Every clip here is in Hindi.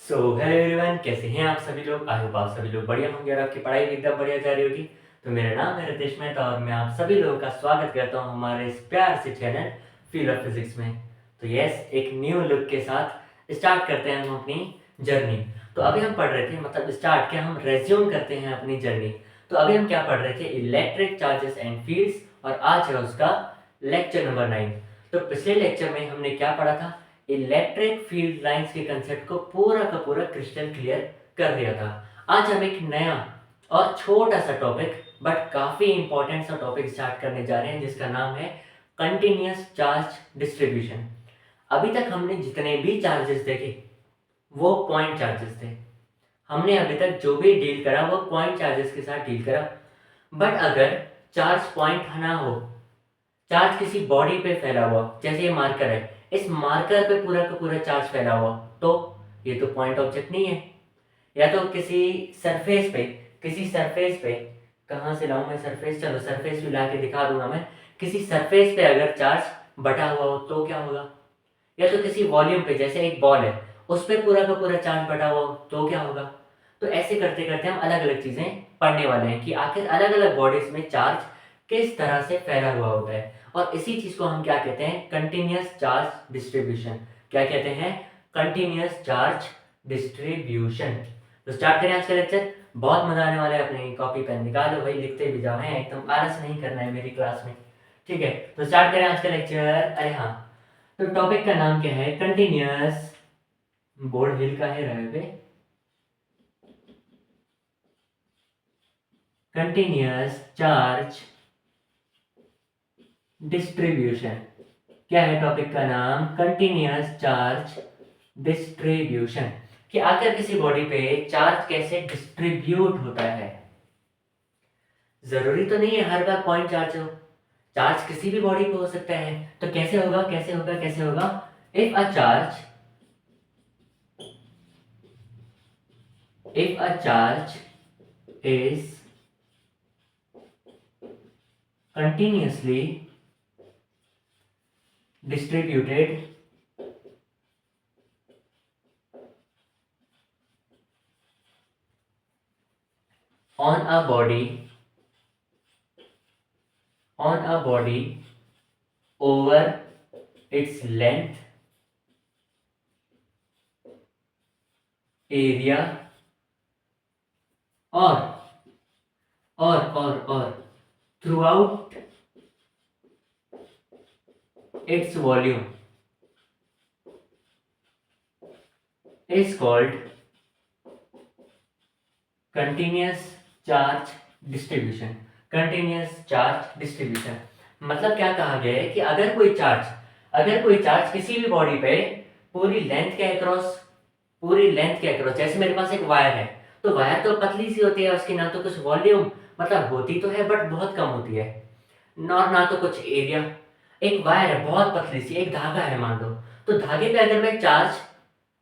हेलो एवरीवन, कैसे हैं आप सभी लोग। आई होप आप सभी लोग बढ़िया होंगे और आपकी पढ़ाई भी एकदम बढ़िया जा रही होगी। तो मेरा नाम है रितेश मेहता और मैं आप सभी लोगों का स्वागत करता हूं हमारे इस प्यार से चैनल फील ऑफ फिजिक्स में। तो यस, एक न्यू लुक के साथ स्टार्ट करते हैं हम अपनी जर्नी। तो अभी हम पढ़ रहे थे, मतलब स्टार्ट क्या, हम रेज्यूम करते हैं अपनी जर्नी। तो अभी हम क्या पढ़ रहे थे, इलेक्ट्रिक चार्जेस एंड फील्ड्स, और आज है उसका लेक्चर नंबर 9। तो पिछले लेक्चर में हमने क्या पढ़ा था, इलेक्ट्रिक फील्ड लाइंस के कंसेप्ट को पूरा का पूरा क्रिस्टल क्लियर कर दिया था। आज हम एक नया और छोटा सा टॉपिक बट काफी इंपॉर्टेंट सा टॉपिक स्टार्ट करने जा रहे हैं, जिसका नाम है कंटिन्यूअस चार्ज डिस्ट्रीब्यूशन। अभी तक हमने जितने भी चार्जेस देखे वो पॉइंट चार्जेस थे। हमने अभी तक जो भी डील करा वो पॉइंट चार्जेस के साथ डील करा। बट अगर चार्ज पॉइंट ना हो, चार्ज किसी बॉडी पे फैला हुआ, जैसे ये मार्कर है, इस मार्कर पे पूरा का पूरा चार्ज फैला हुआ, तो ये तो पॉइंट ऑब्जेक्ट नहीं है। या तो किसी सरफेस पे, कहाँ से लाऊं मैं सरफेस, चलो सरफेस भी ला के दिखा दूंगा मैं। किसी सरफेस पे अगर चार्ज बटा हुआ हो तो क्या होगा। या तो किसी वॉल्यूम पे, जैसे एक बॉल है, उस पे पूरा का पूरा चार्ज बटा हुआ हो तो क्या होगा। तो ऐसे करते करते हम अलग अलग चीजें पढ़ने वाले हैं कि आखिर अलग अलग बॉडीज में चार्ज किस तरह से फैला हुआ होता है। और इसी चीज को हम क्या कहते हैं, कंटिन्यूअस चार्ज डिस्ट्रीब्यूशन। क्या कहते हैं, कंटिन्यूअस चार्ज डिस्ट्रीब्यूशन। तो स्टार्ट करें आज का लेक्चर। बहुत मजा आने वाला है, अपनी कॉपी पेन निकालो भाई, लिखते भी जाओ, है एकदम आलस नहीं करना है मेरी क्लास में। ठीक है, तो स्टार्ट करें आज का लेक्चर। अरे हाँ, तो टॉपिक का नाम क्या है, कंटिन्यूअस, बोर्ड हिल का है रहे पे, कंटिन्यूअस चार्ज डिस्ट्रीब्यूशन। क्या है टॉपिक का नाम, कंटिन्यूअस चार्ज डिस्ट्रीब्यूशन। कि आखिर किसी बॉडी पे चार्ज कैसे डिस्ट्रीब्यूट होता है। जरूरी तो नहीं है हर बार पॉइंट चार्ज हो, चार्ज किसी भी बॉडी पे हो सकता है। तो कैसे होगा, कैसे होगा, if a charge, is continuously distributed on a body over its length, area, or throughout its volume is called continuous charge distribution। continuous charge distribution मतलब क्या कहा गया है कि अगर कोई चार्ज किसी भी बॉडी पे पूरी लेंथ के अक्रॉस, जैसे मेरे पास एक वायर है, तो वायर तो पतली सी होती है, उसकी ना तो कुछ वॉल्यूम, मतलब होती तो है बट बहुत कम होती है, और ना तो कुछ एरिया। एक वायर है बहुत पतली सी, एक धागा है मान लो। तो धागे पे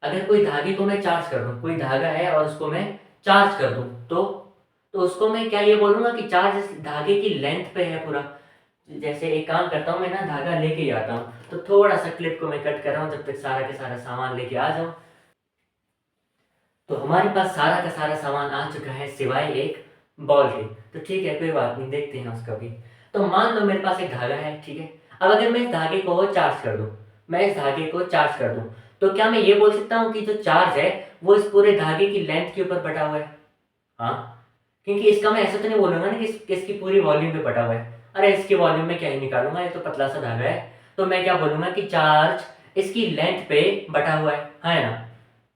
अगर कोई धागे को मैं चार्ज कर दूं, कोई धागा है और उसको मैं चार्ज कर दूं, तो उसको मैं क्या ये बोलूंगा कि चार्ज इस धागे की लेंथ पे है पूरा। जैसे एक काम करता हूँ, मैं ना धागा लेके ही आता हूँ, तो थोड़ा सा क्लिप को मैं कट कर रहा हूँ जब तक सारा का सारा सामान लेके आ जाऊँ। तो हमारे पास सारा का सारा सामान आ चुका है सिवाय एक बॉल के। तो ठीक है, कोई बात नहीं, देखते हैं उसका भी। तो मान लो मेरे पास एक धागा है, ठीक है। अब अगर मैं इस धागे को चार्ज कर दूं, तो क्या मैं ये बोल सकता हूँ कि जो चार्ज है वो इस पूरे धागे की लेंथ के ऊपर बटा हुआ है। हाँ, क्योंकि इसका मैं ऐसा तो नहीं बोलूंगा ना कि इसकी पूरी वॉल्यूम पे बटा हुआ है। अरे इसकी वॉल्यूम में क्या ही निकालूंगा, ये तो पतला सा धागा है। तो मैं क्या बोलूंगा कि चार्ज इसकी लेंथ पे बटा हुआ है ना।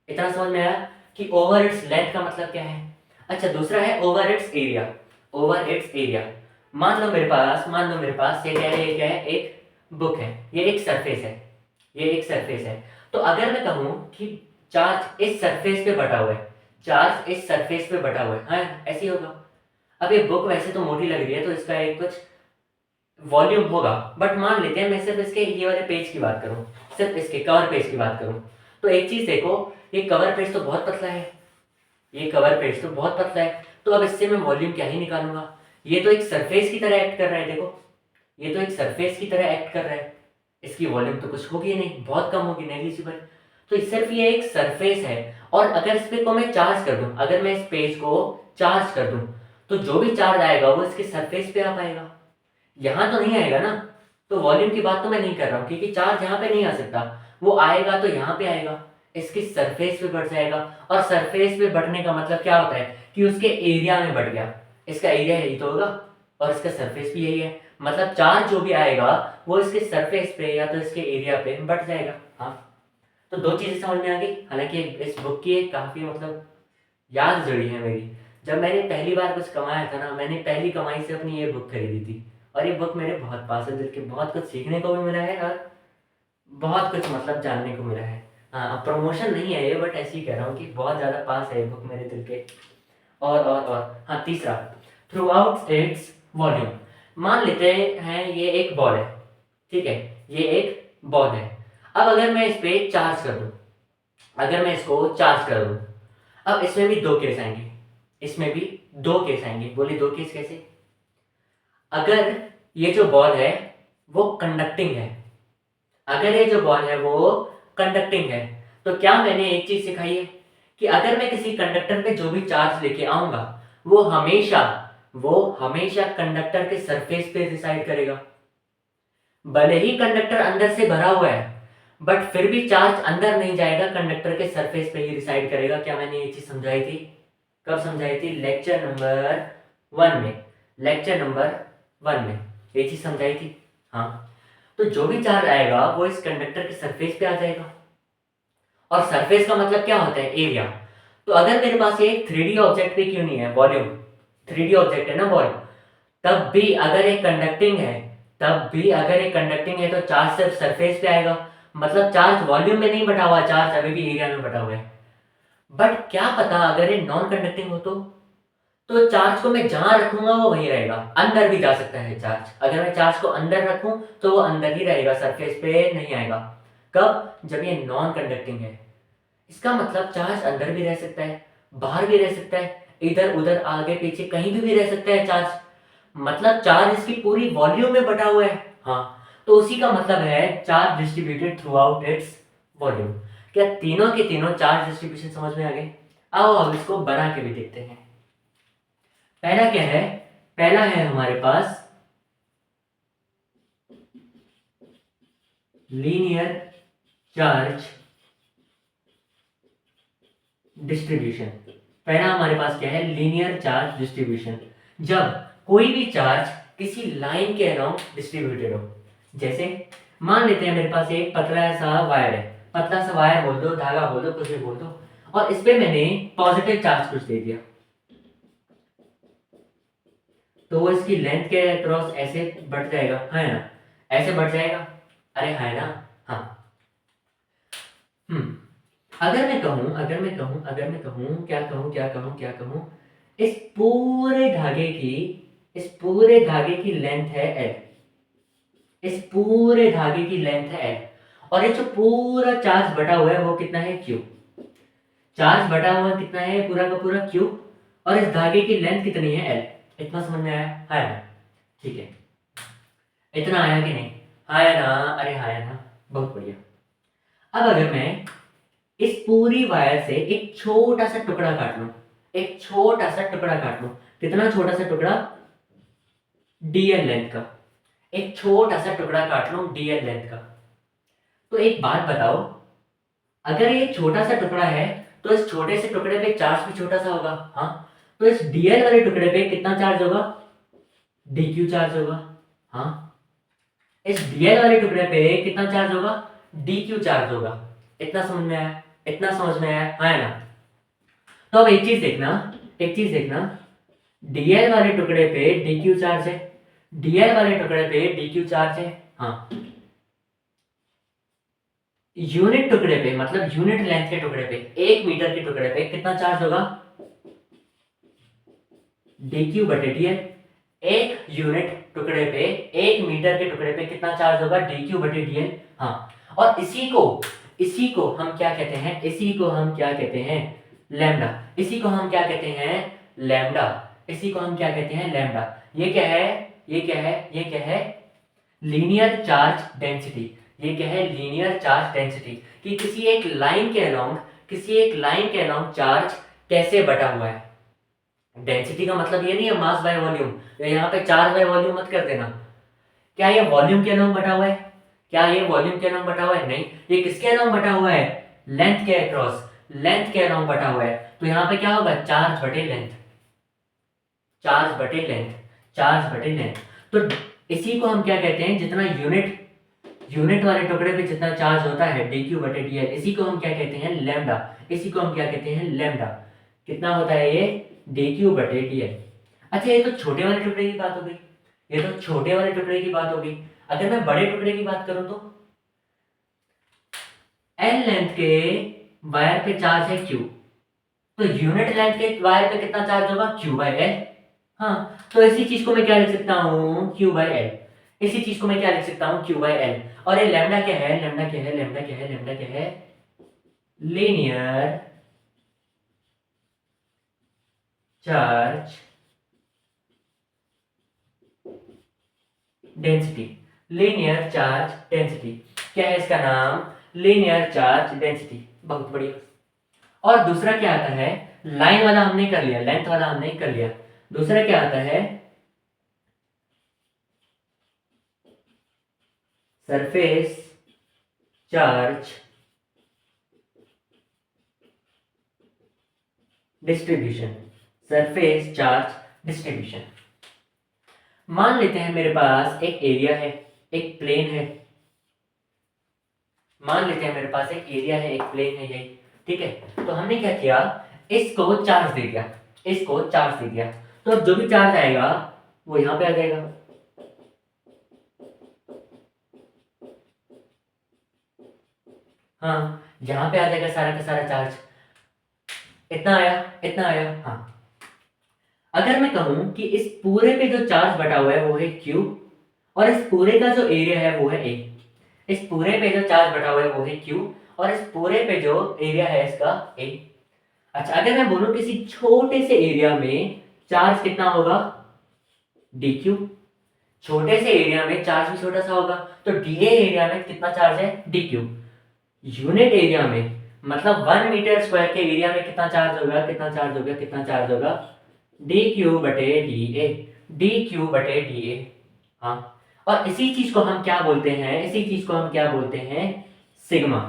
इतना समझ में आया कि ओवर इट्स लेंथ का मतलब क्या है। अच्छा, दूसरा है ओवर इट्स एरिया। मान लो मेरे पास ये क्या है, एक बुक है, ये एक सरफेस है। तो अगर मैं कहूं कि चार्ज इस सरफेस पे बटा हुआ है, हाँ ऐसे ही होगा। अब ये बुक वैसे तो मोटी लग रही है, तो इसका एक कुछ वॉल्यूम होगा, बट मान लेते हैं मैं सिर्फ इसके ये वाले पेज की बात करूं, सिर्फ इसके कवर पेज की बात करूं। तो एक चीज देखो, ये कवर पेज तो बहुत पतला है, तो अब इससे मैं वॉल्यूम क्या ही निकालूंगा। ये तो एक सरफेस की तरह एक्ट कर रहा है, देखो, इसकी वॉल्यूम तो कुछ होगी नहीं, बहुत कम होगी, नेग्लिजिबल। तो सिर्फ ये एक सरफेस है, और अगर इस पे को मैं चार्ज कर दूं, अगर मैं इस पेज को चार्ज कर दूं, तो जो भी चार्ज आएगा वो इसके सरफेस पे आ पाएगा, यहाँ तो नहीं आएगा ना। तो वॉल्यूम की बात तो मैं नहीं कर रहा हूँ, क्योंकि चार्ज यहाँ पे नहीं आ सकता, वो आएगा तो यहाँ पे आएगा, इसकी सरफेस पे बढ़ जाएगा। और सरफेस पे बढ़ने का मतलब क्या होता है कि उसके एरिया में बढ़ गया, इसका एरिया यही तो होगा और इसका सरफेस भी यही है, मतलब चार्ज जो भी आएगा वो इसके सरफेस पे या तो इसके एरिया पे बढ़ जाएगा। हाँ, तो दो चीजें समझ में आ गई। हालांकि इस बुक की एक काफी मतलब याद जुड़ी है मेरी। जब मैंने पहली बार कुछ कमाया था ना, मैंने पहली कमाई से अपनी ये बुक खरीदी थी, और ये बुक मेरे बहुत पास है दिल के, बहुत कुछ सीखने को भी मिला है और बहुत कुछ मतलब जानने को मिला है। हाँ, प्रमोशन नहीं है ये, बट ऐसे ही कह रहा हूँ कि बहुत ज़्यादा पास है ये बुक मेरे दिल के। और हाँ, तीसरा, थ्रू आउट इट्स वॉल्यूम। मान लेते हैं ये एक बॉल है, ठीक है, ये एक बॉल है। अब अगर मैं इस पे चार्ज कर दूं, अगर मैं इसको चार्ज कर दूं, अब इसमें भी दो केस आएंगे, इसमें भी दो केस आएंगे। बोले दो केस कैसे? अगर ये जो बॉल है वो कंडक्टिंग है, अगर ये जो बॉल है वो कंडक्टिंग है, तो क्या मैंने एक चीज सिखाई है कि अगर मैं किसी कंडक्टर पे जो भी चार्ज लेके आऊंगा वो हमेशा कंडक्टर के सरफेस पे डिसाइड करेगा। भले ही कंडक्टर अंदर से भरा हुआ है, बट फिर भी चार्ज अंदर नहीं जाएगा, कंडक्टर के सरफेस पे ही डिसाइड करेगा। क्या मैंने ये चीज समझाई थी? कब समझाई थी? लेक्चर नंबर 1 में, लेक्चर नंबर 1 में ये चीज समझाई थी। हाँ, तो जो भी चार्ज आएगा वो इस कंडक्टर के सरफेस पे आ जाएगा, और सरफेस का मतलब क्या होता है? एरिया। तो अगर मेरे पास ये 3D ऑब्जेक्ट पे क्यों नहीं है वॉल्यूम, 3D ऑब्जेक्ट है ना बॉल, तब भी अगर ये कंडक्टिंग है, तो चार्ज सिर्फ सरफेस पे आएगा, मतलब चार्ज वॉल्यूम में नहीं बटा हुआ, चार्ज अभी भी एरिया में बटा हुआ है। बट क्या पता अगर ये नॉन कंडक्टिंग हो तो चार्ज को मैं जहां रखूंगा वो वहीं रहेगा, अंदर भी जा सकता है चार्ज। अगर मैं चार्ज को अंदर रखूं तो वो अंदर ही रहेगा, सरफेस पे नहीं आएगा। कब? जब ये नॉन कंडक्टिंग है। इसका मतलब चार्ज अंदर भी रह सकता है, बाहर भी रह सकता है, इधर उधर आगे पीछे कहीं भी रह सकता है चार्ज, मतलब चार्ज इसकी पूरी वॉल्यूम में बटा हुआ है। हाँ, तो उसी का मतलब है charge distributed through out its volume. क्या तीनों के तीनों चार्ज डिस्ट्रीब्यूशन समझ में आ गए? आओ अब इसको बना के भी देखते हैं। पहला क्या है? पहला है हमारे पास लीनियर चार्ज डिस्ट्रीब्यूशन। पहला हमारे पास क्या है? Linear charge distribution. जब कोई भी चार्ज किसी लाइन के अराउंड डिस्ट्रीब्यूटेड हो, जैसे मान लेते हैं मेरे पास एक पतला सा वायर है, पतला सा वायर बोल दो, धागा बोल दो, कुछ भी बोल दो, और इस पे मैंने पॉजिटिव चार्ज कुछ दे दिया, तो वो इसकी लेंथ के क्रॉस ऐसे बढ़ जाएगा, है ना? ऐसे बढ़ जाएगा, अरे है ना? हाँ। अगर मैं कहूँ क्या कहूँ, इस पूरे धागे की लेंथ है L, इस पूरे धागे की लेंथ है L, और ये जो पूरा चार्ज बटा हुआ है वो कितना है? Q। चार्ज बटा हुआ कितना है? पूरा का पूरा Q, और इस धागे की लेंथ कितनी है? L। इतना समझ में आया? है ना? ठीक है, इतना आया कि नहीं? आया ना? अरे आया ना, बहुत बढ़िया। अब अगर मैं इस पूरी वायर से एक छोटा सा टुकड़ा काट लूं, एक छोटा सा टुकड़ा काट लूं, कितना छोटा सा टुकड़ा? dl लेंथ का, एक छोटा सा टुकड़ा काट लूं dl लेंथ का। तो एक बात बताओ, अगर ये छोटा सा टुकड़ा है तो इस छोटे से टुकड़े पे चार्ज भी छोटा सा होगा। हाँ, तो इस dl वाले टुकड़े पे कितना चार्ज होगा? dq चार्ज होगा। हाँ, इस dl वाले टुकड़े पे कितना चार्ज होगा? dq चार्ज होगा। इतना समझ में आया? इतना समझ में आया, है ना? तो अब एक चीज देखना, dl वाले टुकड़े पे dq चार्ज है, dl वाले टुकड़े पे dq चार्ज है। हाँ, यूनिट टुकड़े पे, मतलब यूनिट लेंथ के टुकड़े पे, 1 मीटर के टुकड़े पे कितना चार्ज होगा? dq बटे dl। एक यूनिट टुकड़े पे, 1 मीटर के टुकड़े पे कितना चार्ज होगा? dq बटे dl। हाँ, और इसी को हम क्या कहते हैं? इसी को हम क्या कहते हैं? लैम्डा। इसी को हम क्या कहते हैं? लैम्डा। इसी को हम क्या कहते हैं? लैम्डा। ये क्या है? Linear charge density. ये क्या है, लीनियर चार्ज डेंसिटी, कि किसी एक लाइन के अलोंग चार्ज कैसे बटा हुआ है। डेंसिटी का मतलब ये नहीं है मास बाय वॉल्यूम, यहाँ पे चार्ज बाय वॉल्यूम मत कर देना। क्या ये वॉल्यूम के अलोंग बटा हुआ है? क्या ये वॉल्यूम के अलोंग बटा हुआ है? नहीं, ये किसके अलोंग बटा हुआ है? लेंथ के अक्रॉस, लेंथ के अलोंग बटा हुआ है। तो यहाँ पे क्या होगा, चार्ज बटे लेंथ, चार्ज बटे लेंथ, चार्ज बटे लेंथ। तो इसी को हम क्या कहते हैं, जितना यूनिट वाले टुकड़े पे जितना चार्ज होता है dq बटे dl, इसी को हम क्या कहते हैं, लैम्डा। इसी को हम क्या कहते हैं, लैम्डा। कितना होता है ये, dq बटे dl। अच्छा, ये तो छोटे वाले टुकड़े की बात हो गई, ये तो छोटे वाले टुकड़े की बात हो गई। अगर मैं बड़े टुकड़े की बात करूं तो एल लेंथ के वायर पे चार्ज है q, तो यूनिट लेंथ के वायर पे कितना चार्ज होगा, q बाय एल। हाँ, तो इसी चीज को मैं क्या लिख सकता हूँ, q बाय एल। इसी चीज को मैं क्या लिख सकता हूँ, q बाय एल। और ये लैम्डा क्या है, लैम्डा क्या है, लैम्डा क्या है, लैम्डा क्या है, linear charge density. Linear charge density क्या है, इसका नाम लीनियर चार्ज डेंसिटी। बहुत बढ़िया। और दूसरा क्या आता है, लाइन वाला हमने कर लिया, लेंथ वाला हमने कर लिया। दूसरा क्या आता है, surface charge distribution, surface charge distribution. मान लेते हैं मेरे पास एक एरिया है, एक प्लेन है। मान लेते हैं मेरे पास एक एरिया है, एक प्लेन है, यही ठीक है। तो हमने क्या किया, इसको चार्ज दे दिया, इसको चार्ज दे दिया। तो जो भी चार्ज आएगा वो यहां पे आ जाएगा। हाँ, यहां पे आ जाएगा सारा का सारा चार्ज। इतना आया, इतना आया। हाँ, अगर मैं कहूं कि इस पूरे पे जो चार्ज बटा हुआ है वो है Q, और इस पूरे का जो एरिया है वो है A। इस पूरे पे जो चार्ज बटा हुआ है वो है Q, और इस पूरे पे जो एरिया है इसका A। अच्छा, अगर मैं बोलूं किसी छोटे से एरिया में चार्ज कितना होगा, dq। छोटे से एरिया में चार्ज भी छोटा सा होगा, तो dA एरिया में कितना चार्ज है, dq। यूनिट एरिया में मतलब 1 मीटर स्क्वायर के एरिया में कितना चार्ज होगा, कितना चार्ज होगा, कितना चार्ज होगा, dq बटे dA, dq बटे dA। हाँ, और इसी चीज को हम क्या बोलते हैं, इसी चीज को हम क्या बोलते हैं, सिग्मा।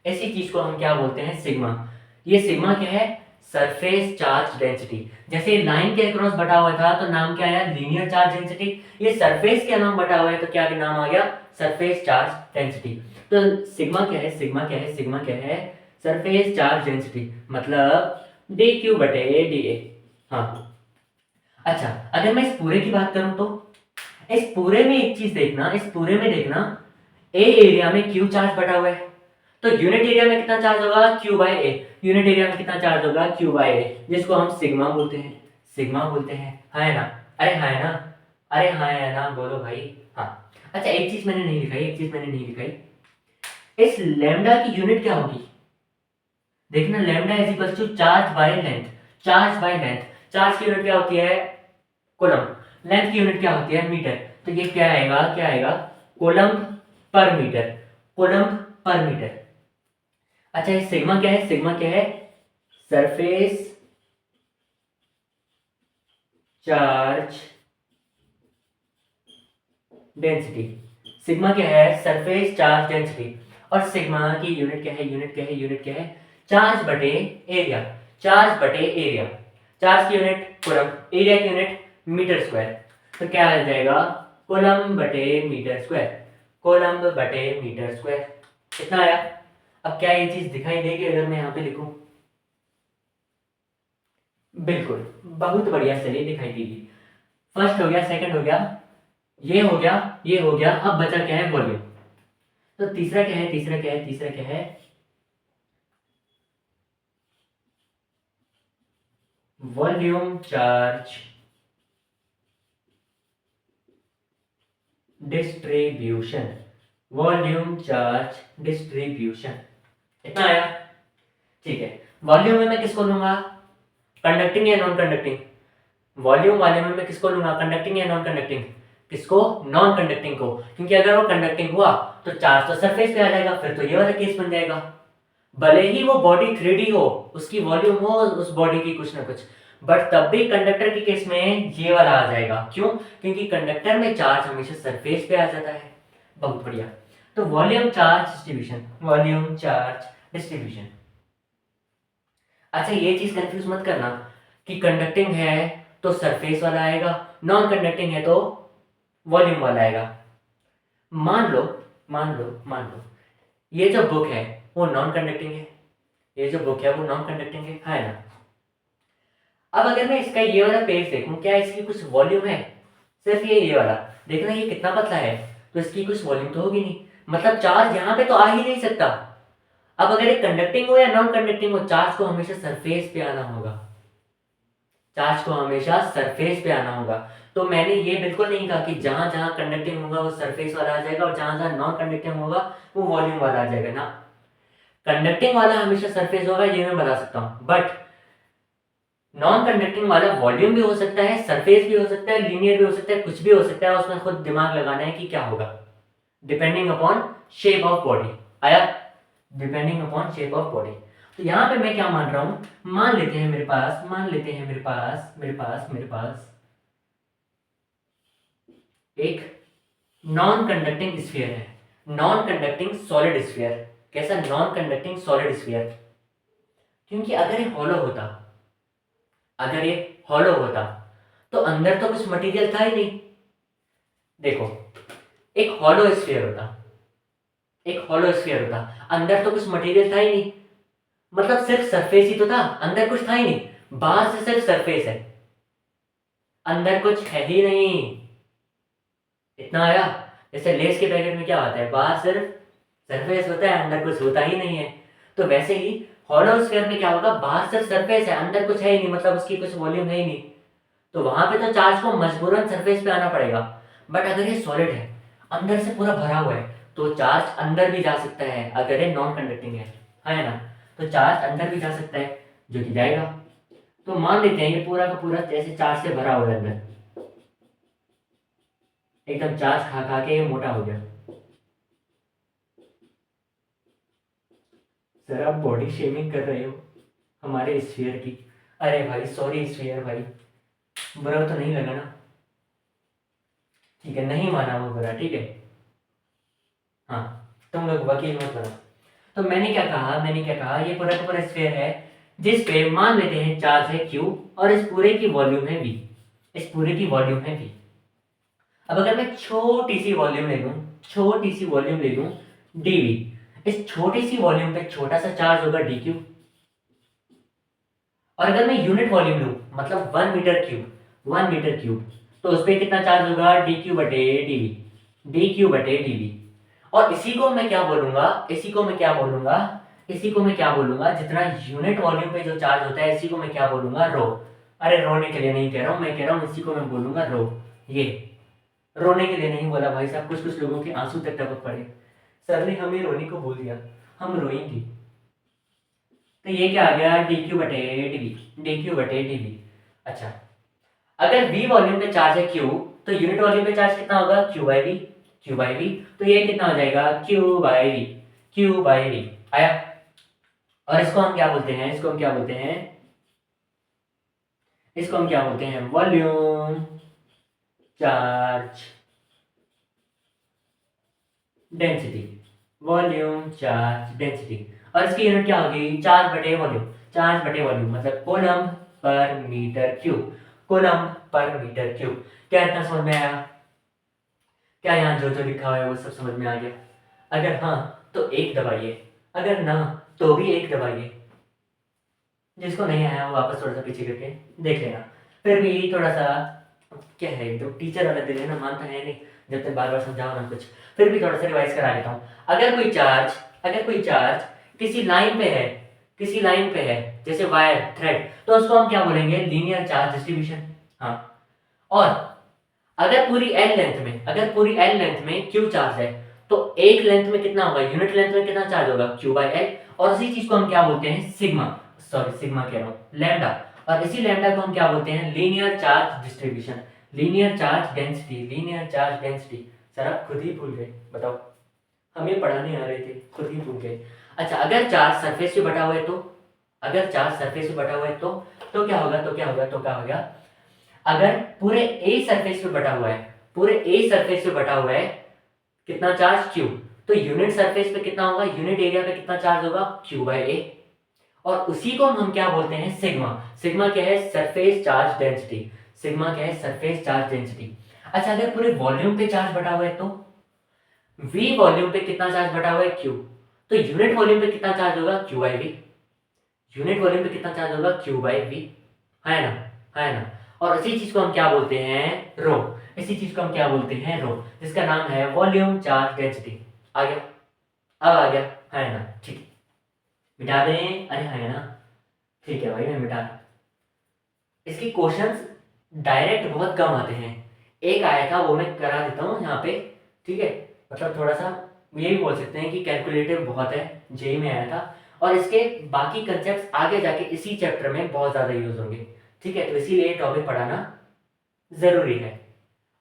इसी चीज को हम क्या बोलते हैं, सिग्मा। ये सिग्मा क्या है, सरफेस चार्ज डेंसिटी। जैसे लाइन के अक्रॉस बटा हुआ था तो नाम क्या आया, लीनियर चार्ज डेंसिटी। ये सरफेस के नाम बटा हुआ है तो क्या नाम आ गया, सरफेस चार्ज डेंसिटी। तो सिग्मा क्या है, सिग्मा क्या है, सिग्मा क्या है, सरफेस चार्ज डेंसिटी, मतलब dq बटे dA। हाँ, अच्छा, अगर मैं इस पूरे की बात करूं तो इस पूरे में एक चीज देखना, इस पूरे में देखना, ए एरिया में क्यू चार्ज बटा हुआ है, तो यूनिट एरिया में कितना चार्ज होगा, Q by A. Unit area में कितना चार्ज होगा, क्यू बाय ए, जिसको हम सिग्मा बोलते हैं, सिग्मा बोलते हैं। हाँ है ना, अरे हाँ है ना, अरे हाँ है ना, बोलो भाई। हाँ, अच्छा, एक चीज मैंने नहीं लिखाई, एक चीज मैंने नहीं लिखाई। इस लैम्डा की यूनिट क्या होगी, देखना, lambda is equal to charge by length. Charge by length, charge की यूनिट क्या होती है, कूलम। लेंथ की यूनिट क्या होती है, मीटर। तो ये क्या आएगा, क्या आएगा, कूलम्ब पर मीटर, कूलम्ब पर मीटर। अच्छा, ये सिग्मा क्या है, सिग्मा क्या है, सरफेस चार्ज डेंसिटी। सिग्मा क्या है, सरफेस चार्ज डेंसिटी। और सिग्मा की यूनिट क्या है, यूनिट क्या है, यूनिट क्या है, चार्ज बटे एरिया, चार्ज बटे एरिया। चार्ज की यूनिट कूलम, एरिया की यूनिट मीटर स्क्वायर। तो क्या आ जाएगा, कूलम बटे मीटर स्क्वायर, कूलम बटे मीटर स्क्वायर। कितना आया। अब क्या ये चीज दिखाई देगी अगर मैं यहाँ पे लिखूं, बिल्कुल, बहुत बढ़िया से दिखाई देगी। फर्स्ट हो गया, सेकंड हो गया, ये हो गया, ये हो गया। अब बचा क्या है, वॉल्यूम। तो तीसरा क्या है, तीसरा क्या है, तीसरा क्या है, volume charge distribution, volume charge distribution. इतना आया, ठीक है। वॉल्यूम में मैं किसको लूंगा, कंडक्टिंग या नॉन कंडक्टिंग। वॉल्यूम वाले में मैं किसको लूंगा, कंडक्टिंग या नॉन कंडक्टिंग, किसको? नॉन कंडक्टिंग को, क्योंकि अगर वो कंडक्टिंग हुआ तो चार्ज तो सरफेस पे आ जाएगा, फिर तो ये वाला केस बन जाएगा। भले ही वो बॉडी 3D हो, उसकी वॉल्यूम हो उस बॉडी की कुछ ना कुछ, बट तब भी कंडक्टर के केस में ये वाला आ जाएगा। क्यों? क्योंकि कंडक्टर में चार्ज हमेशा सरफेस पे आ जाता है। बहुत बढ़िया। तो volume charge distribution, volume charge distribution. अच्छा, ये चीज कंफ्यूज मत करना कि कंडक्टिंग है तो सरफेस वाला आएगा, नॉन कंडक्टिंग है तो वॉल्यूम वाला आएगा। मान लो ये जो बुक है वो नॉन कंडक्टिंग है, ये जो बुक है वो नॉन कंडक्टिंग है ना। अब अगर मैं इसका ये वाला पेज देखूं, क्या इसकी कुछ वॉल्यूम है? सिर्फ ये वाला देखना, ये कितना पतला है, तो इसकी कुछ वॉल्यूम तो होगी नहीं, मतलब चार्ज यहाँ पे तो आ ही नहीं सकता। अब अगर ये कंडक्टिंग हो या नॉन कंडक्टिंग हो, चार्ज को हमेशा सरफेस पे आना होगा, चार्ज को हमेशा सरफेस पे आना होगा। तो मैंने ये बिल्कुल नहीं कहा कि जहां जहां कंडक्टिंग होगा वो सरफेस वाला आ जाएगा और जहां जहां नॉन कंडक्टिंग होगा वो वॉल्यूम वाला आ जाएगा ना। कंडक्टिंग वाला हमेशा सरफेस होगा, ये मैं बता सकता हूं, बट नॉन कंडक्टिंग वाला वॉल्यूम भी हो सकता है, सरफेस भी हो सकता है, लीनियर भी हो सकता है, कुछ भी हो सकता है। उसमें खुद दिमाग लगाना है कि क्या होगा, depending upon shape of body. आया? Depending upon shape of body. तो यहाँ पे मैं क्या मान रहा हूं, मान लेते हैं मेरे पास एक नॉन कंडक्टिंग स्फीयर है, नॉन कंडक्टिंग सॉलिड स्फीयर। कैसा? Non conducting solid sphere. क्योंकि अगर ये हॉलो होता तो अंदर तो कुछ मटेरियल था ही नहीं। देखो, एक हॉलो स्फीयर होता, अंदर तो कुछ मटेरियल था ही नहीं, मतलब सिर्फ सरफेस ही तो था, अंदर कुछ था ही नहीं। बाहर से सिर्फ सरफेस है, अंदर कुछ है ही नहीं। इतना आया? जैसे लेस के पैकेट में क्या होता है, बाहर सिर्फ सरफेस होता है, अंदर कुछ होता ही नहीं है। तो वैसे ही हॉलो स्फीयर में क्या होगा, बाहर सिर्फ सरफेस है, अंदर कुछ है ही नहीं, मतलब उसकी कुछ वॉल्यूम है ही नहीं। तो वहां पे तो चार्ज को मजबूरन सरफेस पे आना पड़ेगा। बट अगर ये सॉलिड है, अंदर से पूरा भरा हुआ है, तो चार्ज अंदर भी जा सकता है। अगर ये नॉन कंडक्टिंग है ना, तो चार्ज अंदर भी जा सकता है, जो कि जाएगा। तो मान लेते हैं ये पूरा का पूरा जैसे चार्ज से भरा हुआ है, अंदर एकदम चार्ज खा खा के ये मोटा हो गया। सर आप बॉडी शेमिंग कर रहे हो हमारे स्फीयर की। अरे भाई सॉरी स्फीयर भाई, बुरा तो नहीं लगा ना? ठीक है, नहीं माना वो बुरा, ठीक है। हाँ, तुम लोग वकील मत बनो। तो मैंने क्या कहा, ये पूरा का पूरा स्फीयर है जिस पे मान लेते हैं चार्ज है Q और इस पूरे की वॉल्यूम है V, इस पूरे की वॉल्यूम है V। अब अगर मैं छोटी सी वॉल्यूम ले लूं dV, इस छोटी सी वॉल्यूम पे छोटा सा चार्ज होगा dQ। और अगर मैं यूनिट वॉल्यूम लूं, मतलब 1 मीटर क्यूब, तो उस पर कितना चार्ज होगा, dQ बटे dV। और इसी को मैं क्या बोलूंगा, जितना यूनिट वॉल्यूम पे जो चार्ज होता है, इसी को मैं क्या बोलूंगा, रो। अरे रोने के लिए नहीं कह रहा हूं, मैं कह रहा हूं इसी को मैं बोलूंगा रो। ये रोने के लिए नहीं बोला भाई साहब, कुछ कुछ लोगों के आंसू तक टपक पड़े। सर ने हमें रोने को बोल दिया, हम रोएंगे। तो ये क्या आ गया, dQ बटे dV। अच्छा, अगर V वॉल्यूम पे चार्ज है Q, तो यूनिट वॉल्यूम पे चार्ज कितना होगा, Q बाई V। तो ये कितना हो जाएगा, Q बाई V। आया? और इसको हम क्या बोलते हैं, वॉल्यूम चार्ज डेंसिटी। और इसकी यूनिट क्या होगी, चार्ज बटे वॉल्यूम, मतलब कूलम पर मीटर क्यूब। क्या इतना समझ में आया? क्या यहाँ जो जो लिखा हुआ है वो सब समझ में आ गया? अगर हाँ तो एक दबाइए, अगर ना तो भी एक दबाइए। जिसको नहीं आया वो वापस थोड़ा सा पीछे करके देख लेना। फिर भी थोड़ा सा क्या है, तो टीचर वाला दिन है ना, मानता है नहीं जब तक बार बार समझाओ ना कुछ। फिर भी थोड़ा सा रिवाइज करा लेता हूँ। अगर कोई चार्ज किसी लाइन पे है, जैसे वायर, थ्रेड, तो उसको हम क्या बोलेंगे, लीनियर चार्ज डिस्ट्रीब्यूशन। हाँ, और अगर पूरी एल लेंथ में क्यू चार्ज है, तो एक लेंथ में कितना होगा, यूनिट लेंथ में कितना चार्ज होगा, क्यू बाई एल। और इसी चीज को हम क्या बोलते हैं, सिग्मा कह रहा हूँ, लैम्डा। और इसी लैम्डा को हम क्या बोलते हैं, linear charge linear charge density, linear charge density. Sir आप खुद ही भूल गए, बताओ, हमें पढ़ाने आ रहे थे, खुद ही भूल गए। अच्छा, अगर चार्ज सरफेस पे बटा हुआ है तो, अगर चार्ज सरफेस पे बटा हुआ है तो क्या होगा, तो क्या होगा, तो क्या होगा, अगर पूरे ए सरफेस पे बटा हुआ है, पूरे ए सरफेस पे बटा हुआ है कितना चार्ज, क्यू, तो यूनिट सरफेस पे कितना होगा, यूनिट एरिया पे कितना चार्ज होगा, क्यू बाय ए। और उसी को हम क्या बोलते हैं, सिग्मा। सिग्मा क्या है, सरफेस चार्ज डेंसिटी। सिग्मा क्या है, सरफेस चार्ज डेंसिटी। अच्छा, अगर पूरे वॉल्यूम पे चार्ज बटा हुआ है तो वी वॉल्यूम पे कितना चार्ज बटा हुआ है, क्यू, तो यूनिट वॉल्यूम पे कितना चार्ज होगा, q by v. Unit volume पे कितना चार्ज होगा, क्यू बाई वी, है ना, है ना। और इसी चीज को हम क्या बोलते हैं, रो। इसी चीज को हम क्या बोलते हैं, रो, जिसका नाम है वॉल्यूम चार्ज डेंसिटी। आ गया, अब आ गया, है ना, ठीक है, मिटा दें, अरे है ना, ठीक है भाई, मैं मिटा। इसके क्वेश्चंस डायरेक्ट बहुत कम आते हैं, एक आया था वो मैं करा देता हूँ यहाँ पे, ठीक है। मतलब थोड़ा सा ये भी बोल सकते हैं कि कैलकुलेटिव बहुत है, जेई में आया था। और इसके बाकी कंसेप्ट आगे जाके इसी चैप्टर में बहुत ज़्यादा यूज होंगे, ठीक है, तो इसीलिए टॉपिक पढ़ाना ज़रूरी है।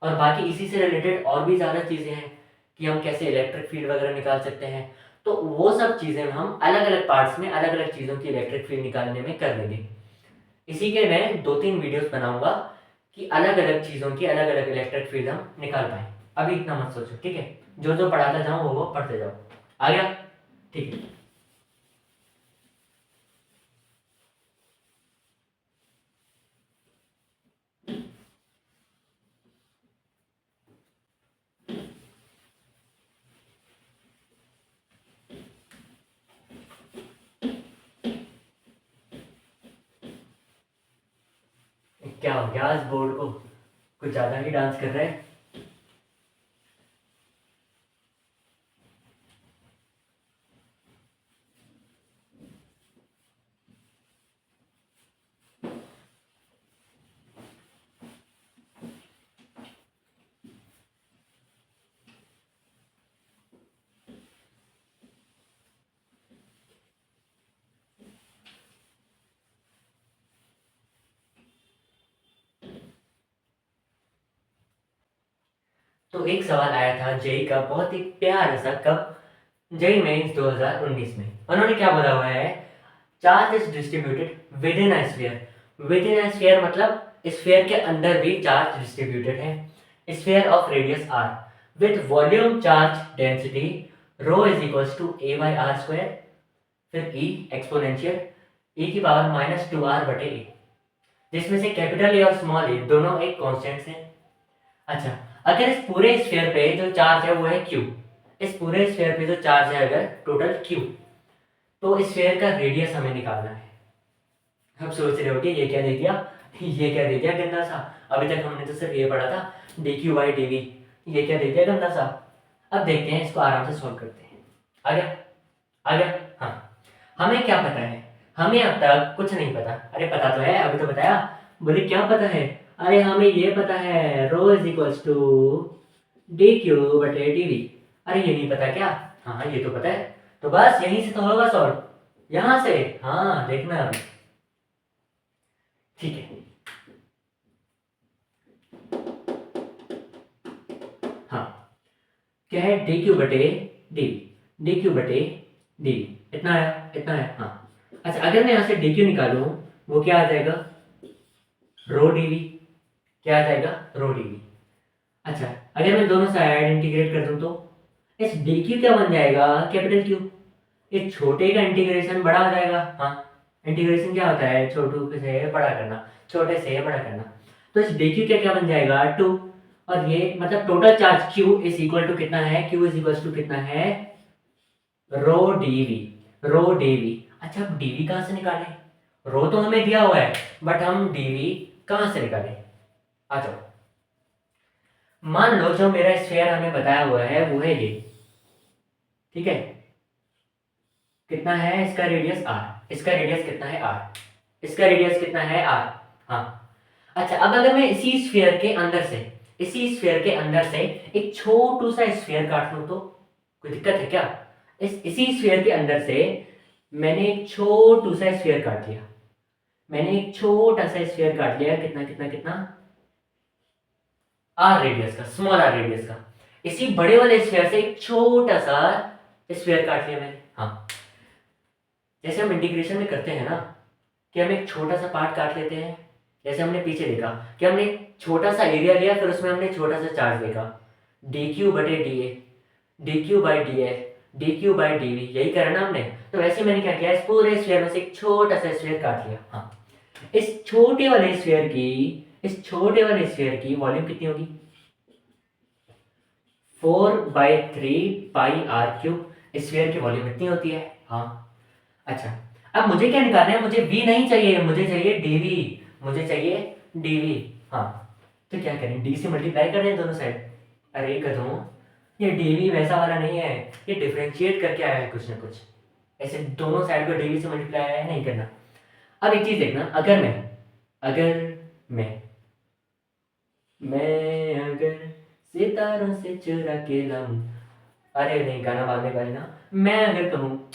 और बाकी इसी से रिलेटेड और भी ज़्यादा चीज़ें हैं कि हम कैसे इलेक्ट्रिक फील्ड वगैरह निकाल सकते हैं, तो वो सब चीज़ें हम अलग अलग पार्ट्स में अलग अलग चीज़ों की इलेक्ट्रिक फील्ड निकालने में कर लेंगे। इसी के मैं 2-3 वीडियोस बनाऊंगा कि अलग अलग चीज़ों की अलग अलग इलेक्ट्रिक फील्ड हम निकाल पाए। अभी इतना मत सोचो, ठीक है, जो जो पढ़ाता जाऊँ वो पढ़ते जाओ। आ गया, ठीक है। क्या हो गया आज बोर्ड को, कुछ ज़्यादा ही डांस कर रहे हैं। तो एक सवाल आया था जेई का, बहुत ही प्यारा सा, कब, जेई मेंस 2019 में। उन्होंने क्या बोला हुआ है, charge is distributed within a sphere. Within a sphere मतलब स्फीयर के अंदर भी चार्ज डिस्ट्रीब्यूटेड है, sphere of radius r, with volume charge density rho is equals to a by r square, फिर ई एक्सपोनेंशियल ई की पावर माइनस टू आर बटे ए, जिसमें से कैपिटल ए और स्मॉल ए दोनों एक कॉन्स्टेंट्स हैं। अच्छा, अगर इस पूरे स्फीयर पे जो चार्ज है वो है क्यू, इस पूरे स्फीयर पे जो चार्ज है अगर टोटल क्यू, तो इस स्फीयर का रेडियस हमें निकालना है। अब सोच रहे हो कि ये क्या दे दिया, ये क्या दे दिया गंदा सा, अभी तक हमने तो सिर्फ ये पढ़ा था d q by d v, ये क्या दे दिया गंदा सा। अब देखते हैं, इसको आराम से सॉल्व करते हैं। आ गया, आ गया, हाँ। हमें क्या पता है, हमें अब तक कुछ नहीं पता। अरे पता तो है, अभी तो बताया। बोले क्या पता है, अरे हमें ये पता है rho is equals to D Q बटे डी वी। अरे ये नहीं पता क्या, हाँ ये तो पता है, तो बस यहीं से तो होगा सॉल्व, यहाँ से, हाँ देखना अभी, ठीक है। हाँ, क्या है, डी क्यू बटे डी, डी क्यू बटे डी, इतना है, इतना है, हाँ। अच्छा, अगर मैं यहाँ से डी क्यू निकालूं, वो क्या आ जाएगा, रो डी वी, क्या आ जाएगा, रो डी वी। अच्छा, अगर मैं दोनों साइड इंटीग्रेट कर दूं तो इस डी क्यू क्या बन जाएगा, कैपिटल क्यू। इस छोटे का इंटीग्रेशन बड़ा हो जाएगा, हाँ। इंटीग्रेशन क्या होता है, छोटू से बड़ा करना, छोटे से बड़ा करना। तो इस डी क्यू क्या क्या बन जाएगा, टू, और ये मतलब total charge q is equal to कितना है, क्यू इज इक्वल टू कितना है, रो डीवी, रो डीवी। अच्छा, अब डीवी कहाँ से निकालें, रो तो हमें दिया हुआ है, बट हम डीवी कहाँ से निकालें। आ जाओ, मान लो जो मेरा स्फीयर हमें बताया हुआ है वो है ये, ठीक है, कितना है इसका रेडियस आर, इसका रेडियस कितना है आर, इसका रेडियस कितना है आर, हाँ। अच्छा, अब अगर मैं इसी स्फीयर के अंदर से, इसी स्फीयर के अंदर से एक छोटू सा स्फीयर काट लूं तो कोई दिक्कत है क्या, इसी स्फीयर के अंदर से मैंने एक छोटू सा स्फीयर काट लिया, मैंने एक छोटा सा स्फीयर काट लिया, कितना कितना कितना, आर रेडियस का, स्मॉल आर रेडियस का। इसी बड़े वाले स्फीयर से एक छोटा सा स्फीयर काट लिया मैंने। हाँ, जैसे हम इंटीग्रेशन में करते हैं ना कि हम एक छोटा सा पार्ट काट लेते हैं। जैसे हमने पीछे देखा कि हमने एक छोटा सा एरिया लिया, फिर उसमें हमने छोटा सा चार्ज देखा, डी क्यू बटे d a, d q by d s, d q by d v, यही करा ना हमने। तो वैसे मैंने क्या किया, इस पूरे स्फीयर में से एक छोटा सा स्फीयर काट लिया। हाँ, इस छोटे वाले स्फीयर की, इस छोटे वाले स्फीयर की वॉल्यूम कितनी होगी, 4/3 पाई आर क्यूब। स्फीयर की वॉल्यूम इतनी होती है। हाँ, अच्छा, अब मुझे क्या निकालना है, मुझे v नहीं चाहिए, मुझे चाहिए dv, मुझे चाहिए dv। हाँ, तो क्या करें, d से मल्टीप्लाई कर दें दोनों साइड। अरे गधों, ये dv वैसा वाला नहीं है, ये डिफरेंशिएट करके आया है कुछ ना कुछ। ऐसे दोनों साइड को dv से मल्टीप्लाई आया है, नहीं करना। अब एक चीज देखना, मैं अगर सितारों से चुरा के लाऊं, अरे नहीं, गाना बाद में गाली ना। मैं अगर कहूँ,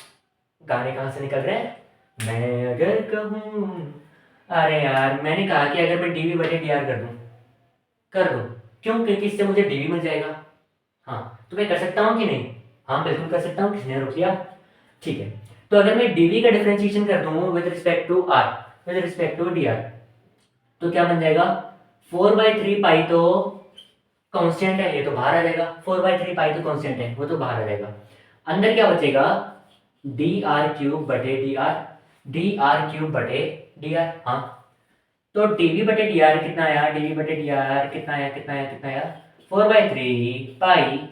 गाने कहाँ से निकल रहे हैं, मैं अगर कहूँ, अरे यार मैंने कहा कि अगर मैं डीवी बटे डी आर कर दूँ, क्यों, क्योंकि इससे मुझे डीवी मिल जाएगा। हाँ, तो मैं कर सकता हूँ कि नहीं, हाँ बिल्कुल कर सकता हूँ, किसने रोक लिया। ठीक है, तो अगर मैं डीवी का डिफरेंशिएशन कर दूँ with respect to r, with respect to d r, तो क्या बन जाएगा, 4/3 पाई तो कांस्टेंट है, ये तो बाहर आ जाएगा। 4/3 पाई तो कांस्टेंट है, वो तो बाहर आ जाएगा। अंदर क्या बचेगा, डी आर क्यूब बटे D R, D R cube बटे डी आर। हाँ, तो डीवी बटे डी आर कितना आया, डीवी बटे डी आर कितना आया, कितना आया, कितना आया, 4/3 पाई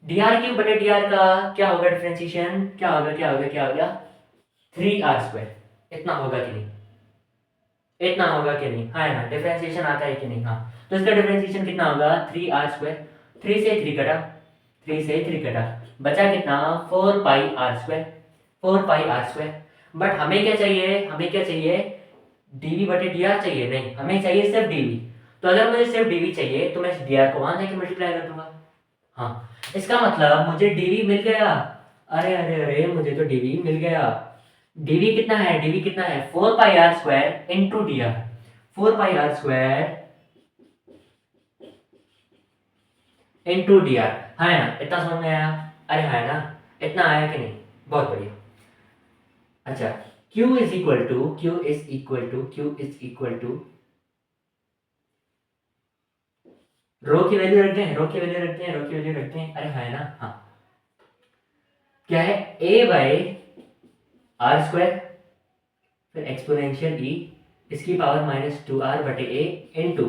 डी आर क्यूब बटे डी आर का क्या होगा डिफरेंशिएशन, क्या होगा, क्या होगा, क्या होगा, 3r²। इतना होगा कि नहीं, इतना होगा कि नहीं, हाँ है ना, डिफरेंशिएशन आता है कि नहीं। हाँ, तो इसका डिफरेंशिएशन कितना होगा, 3r²। 3 से 3 कटा, 3 से 3 कटा, बचा कितना, 4πr², 4πr²। बट हमें क्या चाहिए, हमें क्या चाहिए, डीवी बटे डी आर चाहिए, नहीं हमें चाहिए सिर्फ डीवी। तो अगर मुझे सिर्फ डीवी चाहिए तो मैं डी आर को वहां जाके मल्टीप्लाई कर दूंगा। हाँ, इसका मतलब मुझे डीवी मिल गया। अरे अरे अरे, मुझे तो डीवी मिल गया। डीवी कितना है, डीवी कितना है, 4πr² into D R, 4πr² into D R. है ना, इतना समझ में आया, अरे है ना, इतना आया कि नहीं, बहुत बढ़िया। अच्छा, Q is equal to, Q is equal to, Q is equal to, rho की वैल्यू रखते हैं, रो की वैल्यू रखते हैं, रो की वैल्यू रखते हैं, अरे है ना। हाँ, क्या है, a/r², फिर एक्सपोनेंशियल e, इसकी पावर -2r बटे a into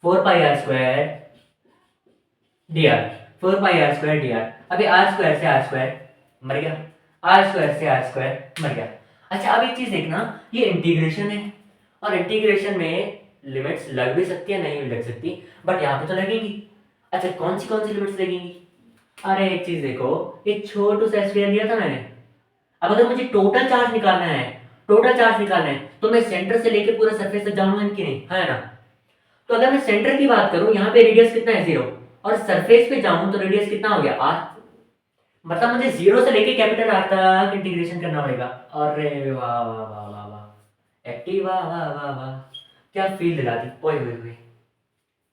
4πr² dr, 4πr² dr। अभी r² से r² मर गया, r² से r² मर गया। अच्छा, अब एक चीज देखना, ये इंटीग्रेशन है, और इंटीग्रेशन में लिमिट्स लग भी सकती है, नहीं भी लग सकती, बट यहाँ पे तो लगेंगी। अच्छा, कौन सी लिमिट्स लगेंगी, अरे एक चीज देखो, ये छोटू सा स्फीयर लिया था मैंने। अब अगर मुझे टोटल चार्ज निकालना है, टोटल चार्ज निकालना है, तो मैं सेंटर से लेके पूरा सरफेस तक जाऊंगा कि नहीं, है ना। तो अगर मैं सेंटर की बात करूं, यहाँ पे रेडियस कितना है, 0, और सरफेस पे जाऊं तो रेडियस कितना हो गया, r। मतलब मुझे 0 से लेके कैपिटल आर तक इंटीग्रेशन करना पड़ेगा। अरे वाह वाह वाह वाह वाह, एक्टिव, वाह वाह वाह वाह, क्या फील दिलाती, ओए ओए ओए,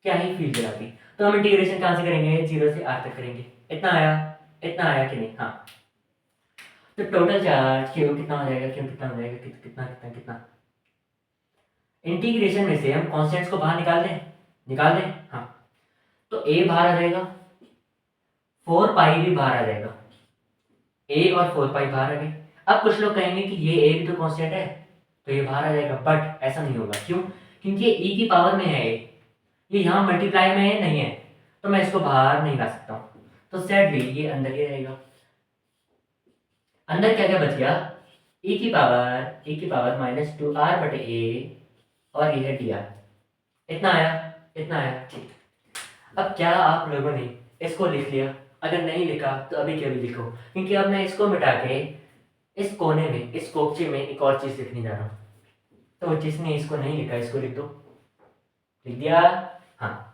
क्या ही फील दिलाती। तो हम इंटीग्रेशन कहां से करेंगे, 0 से r तक करेंगे। इतना आया, इतना आया कि नहीं। हाँ, तो टोटल चार्ज क्यू कितना हो जाएगा, क्यू कितना हो जाएगा, कितना कितना कितना। इंटीग्रेशन में से हम कॉन्स्टेंट्स को बाहर निकाल दें, निकाल दें। हाँ, तो a बाहर आ जाएगा, 4π भी बाहर आ जाएगा, a और 4π बाहर आ गए। अब कुछ लोग कहेंगे कि ये a भी तो कांस्टेंट है, तो ये बाहर आ जाएगा, बट ऐसा नहीं होगा। क्यों, क्योंकि ये e की पावर में है, ये यहाँ मल्टीप्लाई में नहीं है, तो मैं इसको बाहर नहीं ला सकता हूँ। तो सैडली ये अंदर ही रहेगा। अंदर क्या क्या बच गया, e की पावर -2r बटे a, और ये है dr। इतना आया, इतना आया, ठीक। अब क्या आप लोगों ने इसको लिख लिया, अगर नहीं लिखा तो अभी के अभी लिखो, क्योंकि अब मैं इसको मिटा के इस कोने में, इस कोपचे में एक और चीज लिखने जा रहा हूँ। तो जिसने इसको नहीं लिखा, इसको लिख दो, लिख दिया। हाँ,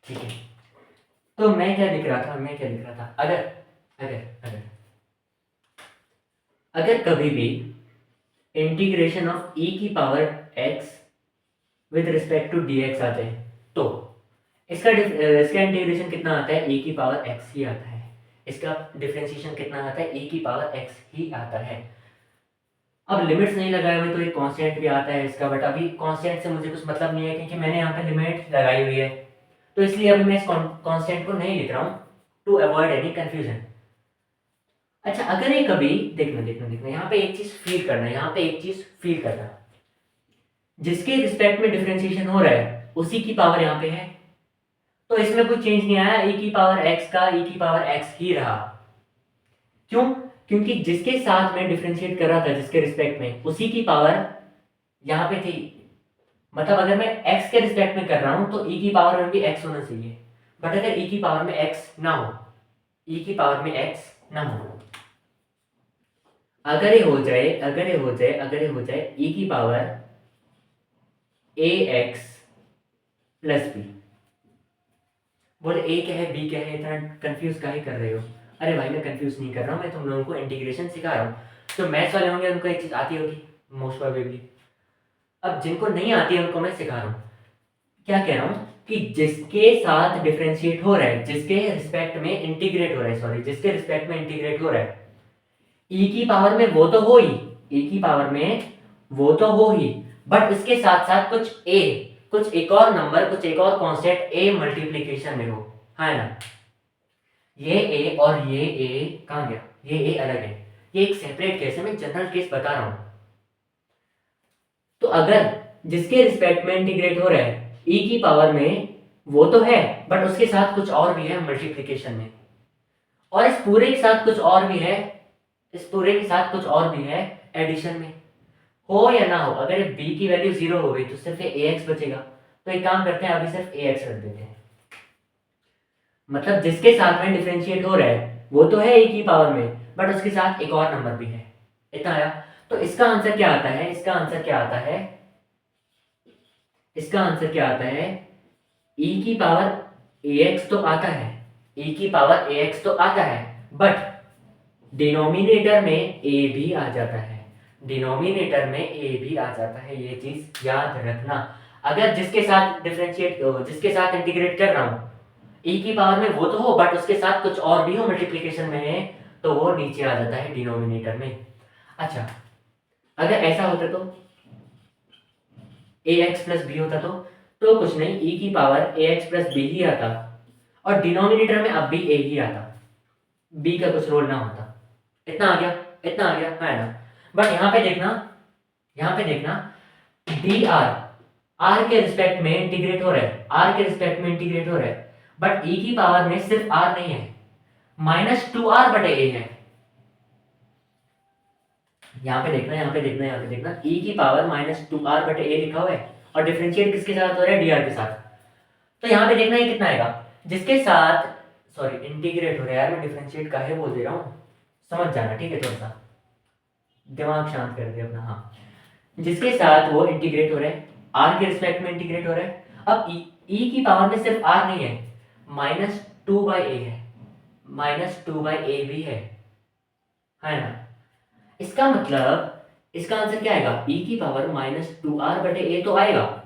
ठीक है, तो मैं क्या लिख रहा था, अगर अगर अगर अगर कभी भी इंटीग्रेशन ऑफ e की power x with respect to dx आ जाए, तो इसका इंटीग्रेशन कितना आता है, e की पावर x ही आता है। इसका डिफरेंशिएशन कितना आता है, e की पावर x ही आता है। अब लिमिट्स नहीं लगाए हुए तो एक कांस्टेंट भी आता है इसका, बट अभी कांस्टेंट से मुझे कुछ मतलब नहीं है क्योंकि मैंने यहाँ पे लिमिट लगाई हुई है, तो इसलिए अभी मैं इस कांस्टेंट को नहीं लिख रहा हूँ टू अवॉइड एनी कंफ्यूजन। अच्छा, अगर ये कभी देखना यहाँ पे एक चीज फील करना है, यहाँ पे एक चीज फील करना, जिसके रिस्पेक्ट में डिफरेंशिएशन हो रहा है उसी की पावर यहाँ पे है, तो इसमें कुछ चेंज नहीं आया, e की पावर x का e की पावर x ही रहा। क्यों? क्योंकि जिसके साथ में डिफरेंशिएट कर रहा था, जिसके रिस्पेक्ट में, उसी की पावर यहाँ पे थी। मतलब अगर मैं x के रिस्पेक्ट में कर रहा हूं तो e की पावर में भी x होना चाहिए, बट अगर e की पावर में x ना हो, e की पावर में x ना हो, अगर ये हो जाए e की पावर ax प्लस बी। बोले a क्या है b क्या है, इतना कंफ्यूज काहे कर रहे हो? अरे भाई मैं कंफ्यूज नहीं कर रहा हूँ, मैं तुम लोगों को इंटीग्रेशन सिखा रहा हूँ। तो मैथ्स वाले होंगे उनको एक चीज आती होगी मोस्ट प्रोबेबली, अब जिनको नहीं आती है उनको मैं सिखा रहा हूँ। क्या कह रहा हूँ कि जिसके साथ डिफरेंशिएट हो रहा है, जिसके रिस्पेक्ट में इंटीग्रेट हो रहा है, सॉरी जिसके रिस्पेक्ट में इंटीग्रेट हो रहा है, e की पावर में वो तो हो ही, e की पावर में वो तो हो ही, बट इसके साथ साथ कुछ एक और नंबर, कुछ एक और कांस्टेंट a मल्टीप्लिकेशन में हो, है ना? ये a और ये a कहाँ गया, ये a अलग है, ये एक सेपरेट केस है, मैं जनरल केस बता रहा हूं। तो अगर जिसके रिस्पेक्ट में इंटीग्रेट हो रहा है e की पावर में वो तो है, बट उसके साथ कुछ और भी है मल्टीप्लिकेशन में, और इस पूरे के साथ कुछ और भी है, एडिशन में, हो या ना हो, अगर b की वैल्यू 0 हो गई तो सिर्फ ax बचेगा। तो एक काम करते हैं, अभी सिर्फ ax रख देते हैं। मतलब जिसके साथ में डिफरेंशिएट हो रहा है वो तो है e की पावर में, बट उसके साथ एक और नंबर भी है, इतना आया। तो इसका आंसर क्या आता है, e की पावर ax तो आता है, बट डिनोमिनेटर में a भी आ जाता है, ये चीज याद रखना। अगर जिसके साथ इंटीग्रेट कर रहा हूं e की पावर में वो तो हो, बट उसके साथ कुछ और भी हो मल्टीप्लिकेशन में है, तो वो नीचे आ जाता है डिनोमिनेटर में। अच्छा, अगर ऐसा होता तो ax प्लस बी होता तो कुछ नहीं, e की पावर ax प्लस बी ही आता, और डिनोमिनेटर में अब भी a ही आता, b का कुछ रोल ना होता। इतना आ गया है ना? बट यहाँ पे देखना dr r के रिस्पेक्ट में इंटीग्रेट हो रहा है, बट e की पावर में सिर्फ r नहीं है, -2r बटे a है। यहाँ पे देखना e की पावर -2r बटे a लिखा हुआ है, और डिफरेंशिएट किसके साथ हो रहा है, dr के साथ। तो यहाँ पे देखना ये कितना आएगा, जिसके साथ सॉरी इंटीग्रेट हो रहा है, यार मैं डिफरेंशिएट काहे बोल दे रहा हूँ, समझ जाना, ठीक है? थोड़ा सा दिमाग शांत कर दे अपना। हाँ, जिसके साथ वो इंटीग्रेट हो रहा है, r के रिस्पेक्ट में इंटीग्रेट हो रहा है। अब e की पावर में सिर्फ r नहीं है, -2/a है, -2/a भी है ना? इसका मतलब इसका आंसर क्या आएगा, e की पावर -2r बटे a तो आएगा,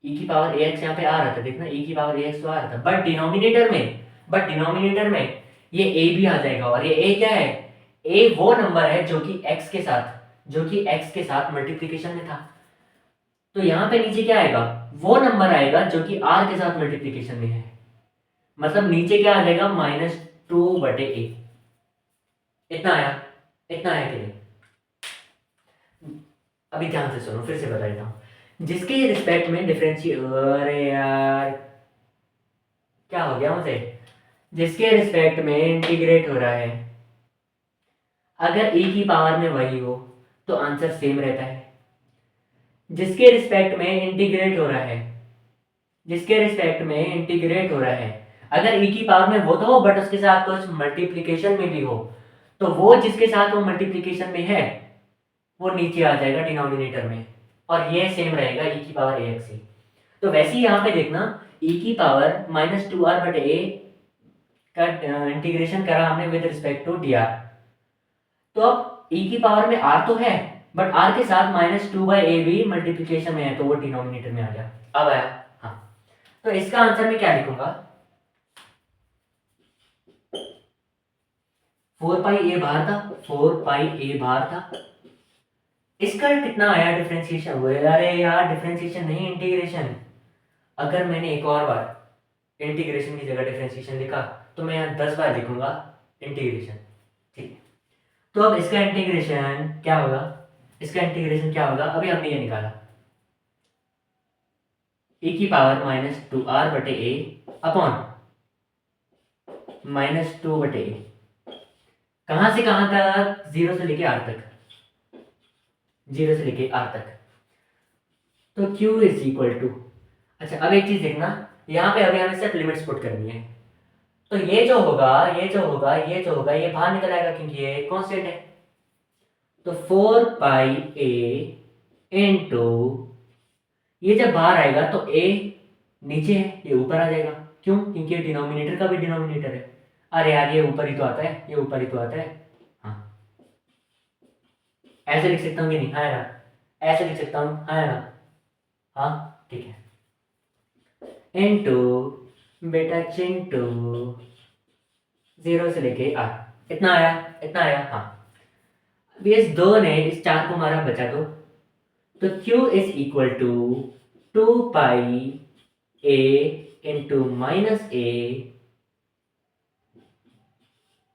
e की पावर ax यहाँ पे आ रहा था, देखना e की पावर ax तो आ रहा था, बट डिनोमिनेटर में ये a भी आ जाएगा, और ये a क्या है, a वो नंबर है जो कि x के साथ मल्टीप्लिकेशन में था। तो यहाँ पे नीचे क्या आएगा, वो नंबर आएगा जो कि r के साथ मल्टीप्लिकेशन में है, मतलब नीचे क्या आ जाएगा, -2/a। इतना आया कि नहीं? अभी ध्यान से सुनो, फिर से बता देता हूँ। जिसके रिस्पेक्ट में डिफरेंशिएट, अरे यार क्या हो गया मुझे, जिसके रिस्पेक्ट में इंटीग्रेट हो रहा है, अगर e की पावर में वही हो तो आंसर सेम रहता है। जिसके रिस्पेक्ट में इंटीग्रेट हो रहा है, अगर e की पावर में वो तो हो, बट उसके साथ कुछ मल्टीप्लिकेशन में भी हो, तो वो जिसके साथ वो मल्टीप्लिकेशन में है वो नीचे आ जाएगा डिनोमिनेटर में, और ये सेम रहेगा e की पावर ax ही। तो वैसे ही यहाँ पे देखना e की पावर माइनस टू आर बटे ए का इंटीग्रेशन करा हमने with respect to d r. तो अब e की पावर में r तो है, बट r के साथ माइनस टू बाई ए भी मल्टीप्लीकेशन में है, तो वो डिनोमिनेटर में आ गया। अब आया, हाँ, तो इसका आंसर मैं क्या लिखूंगा, 4 पाई ए बाहर था, 4 पाई ए बाहर था। इसका कितना आया डिफरेंशिएशन हुआ, अरे यार डिफरेंशिएशन नहीं इंटीग्रेशन। अगर मैंने एक और बार इंटीग्रेशन की जगह डिफरेंशिएशन लिखा तो मैं यहाँ 10 बार लिखूंगा इंटीग्रेशन, ठीक है। तो अब इसका इंटीग्रेशन क्या होगा, इसका इंटीग्रेशन क्या होगा, अभी हमने ये निकाला e की पावर माइनस टू आर बटे ए अपॉन माइनस टू बटे ए, कहां से कहां तक, जीरो से लेके आर तक, जीरो से लेके आर तक। तो q इज इक्वल टू, अच्छा अब एक चीज देखना, यहाँ पे अभी हमें सिर्फ लिमिट्स पुट करनी है। तो ये जो होगा, ये जो होगा, ये जो होगा, ये बाहर निकल आएगा क्योंकि ये कांस्टेंट है। तो 4 पाई ए इंटू, ये जब बाहर आएगा तो a नीचे है, ये ऊपर आ जाएगा, क्यों, क्योंकि ये डिनोमिनेटर का भी डिनोमिनेटर है। अरे यार ये ऊपर ही तो आता है, ये ऊपर ही तो आता है, हाँ ऐसे लिख सकता हूँ कि नहीं, हाँ ना, ऐसे लिख सकता हूँ, हाँ ना, हाँ ठीक है, इनटू बेटा चिंटू जीरो से लेके आर, इतना आया, इतना आया, हाँ। अब इस दो ने इस चार को मारा, बचा दो, तो q is equal to 2 pi a into minus a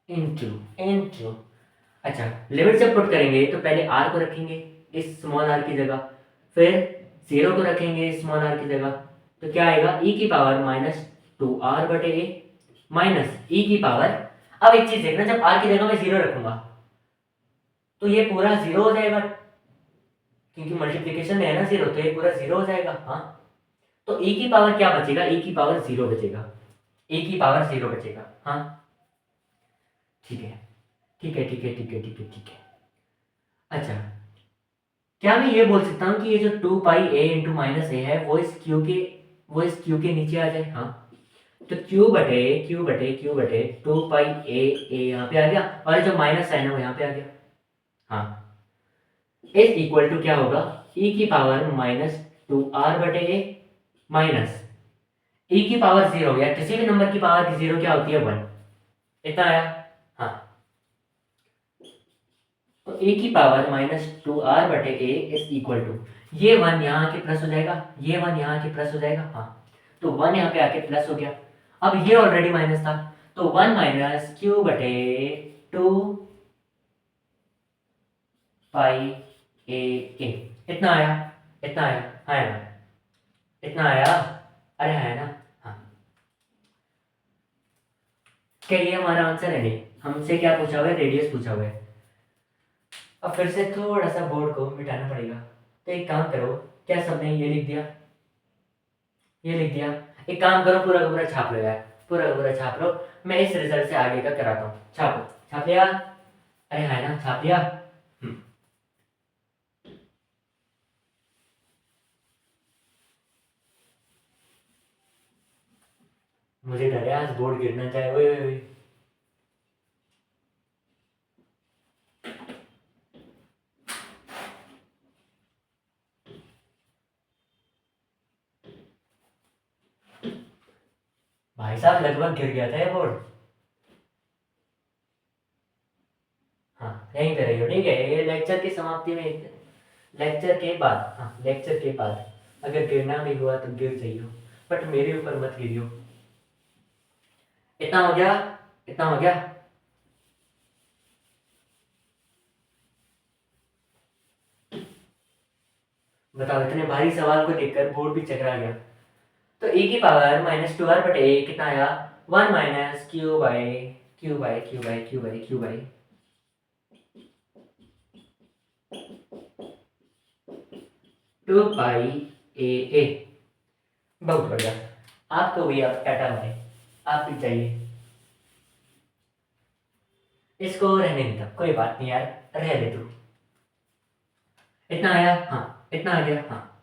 into, अच्छा लिमिट जब पुट करेंगे तो पहले r को रखेंगे इस स्मॉल r की जगह, फिर जीरो को रखेंगे स्मॉल r की जगह, तो क्या आएगा e की पावर माइनस टू आर बटे ए माइनस e की पावर, अब एक चीज देखना, जब r की जगह मैं जीरो रखूंगा तो ये पूरा जीरो हो जाएगा, क्योंकि मल्टीप्लिकेशन में है ना जीरो, तो ये पूरा जीरो हो जाएगा, हाँ। तो e की पावर क्या बचेगा, e की पावर जीरो बचेगा, e की पावर जीरो बचेगा, हाँ ठीक है, ठीक है, ठीक है, ठीक है, ठीक है, ठीक है। अच्छा क्या मैं ये बोल सकता हूँ कि ये जो 2 पाई a इंटू माइनस ए है वो इस q के नीचे आ जाए, हाँ। तो q बटे 2 पाई a यहाँ पे आ गया, और जो माइनस साइन है वो यहाँ पे आ गया, हाँ। इज इक्वल टू क्या होगा, e की पावर माइनस टू आर बटे ए माइनस e की पावर जीरो, या किसी भी नंबर की पावर की जीरो क्या होती है, वन, इतना आया, हाँ। तो e की पावर माइनस टू आर बटे ए इज इक्वल टू, ये वन यहाँ आके प्लस हो जाएगा, ये वन यहाँ आके प्लस हो जाएगा, हाँ। तो वन यहाँ पे आके प्लस हो गया, अब ये ऑलरेडी माइनस था, तो वन माइनस क्यू बटे टू पाई ए, इतना आया, इतना आया, है ना, इतना आया, अरे है ना, हाँ। क्या ये हमारा आंसर है, नहीं, हमसे क्या पूछा हुआ है, रेडियस पूछा हुआ है। अब फिर से थोड़ा सा बोर्ड को मिटाना पड़ेगा, तो एक काम करो, क्या सबने ये लिख दिया, ये लिख दिया, एक काम करो पूरा का पूरा छाप लो यार, पूरा का पूरा छाप लो, मैं इस रिजल्ट से आगे का कराता हूँ, छापो, छाप लिया, अरे है ना, छाप लिया, मुझे डर है आज बोर्ड गिरना चाहे, ओए ओए ओए। भाई साहब लगभग गिर गया था ये बोर्ड, हाँ यहीं पे रहियो, ठीक है, ये लेक्चर की समाप्ति में, लेक्चर के बाद, हाँ लेक्चर के बाद अगर गिरना भी हुआ तो गिर जाइयो, बट मेरे ऊपर मत गिरियो। इतना हो गया, इतना हो गया, बताओ, इतने भारी सवाल को देखकर बोर्ड भी चकरा गया। तो e की पावर माइनस टू आर बटे ए कितना आया, one minus Q by Q by Q by Q by Q by two pi A, बहुत बढ़िया, आपको भी अब टाटा बाय, आप भी चाहिए, इसको रहने देता, कोई बात नहीं यार, रह ले तू, इतना आया, हाँ इतना आ गया, हाँ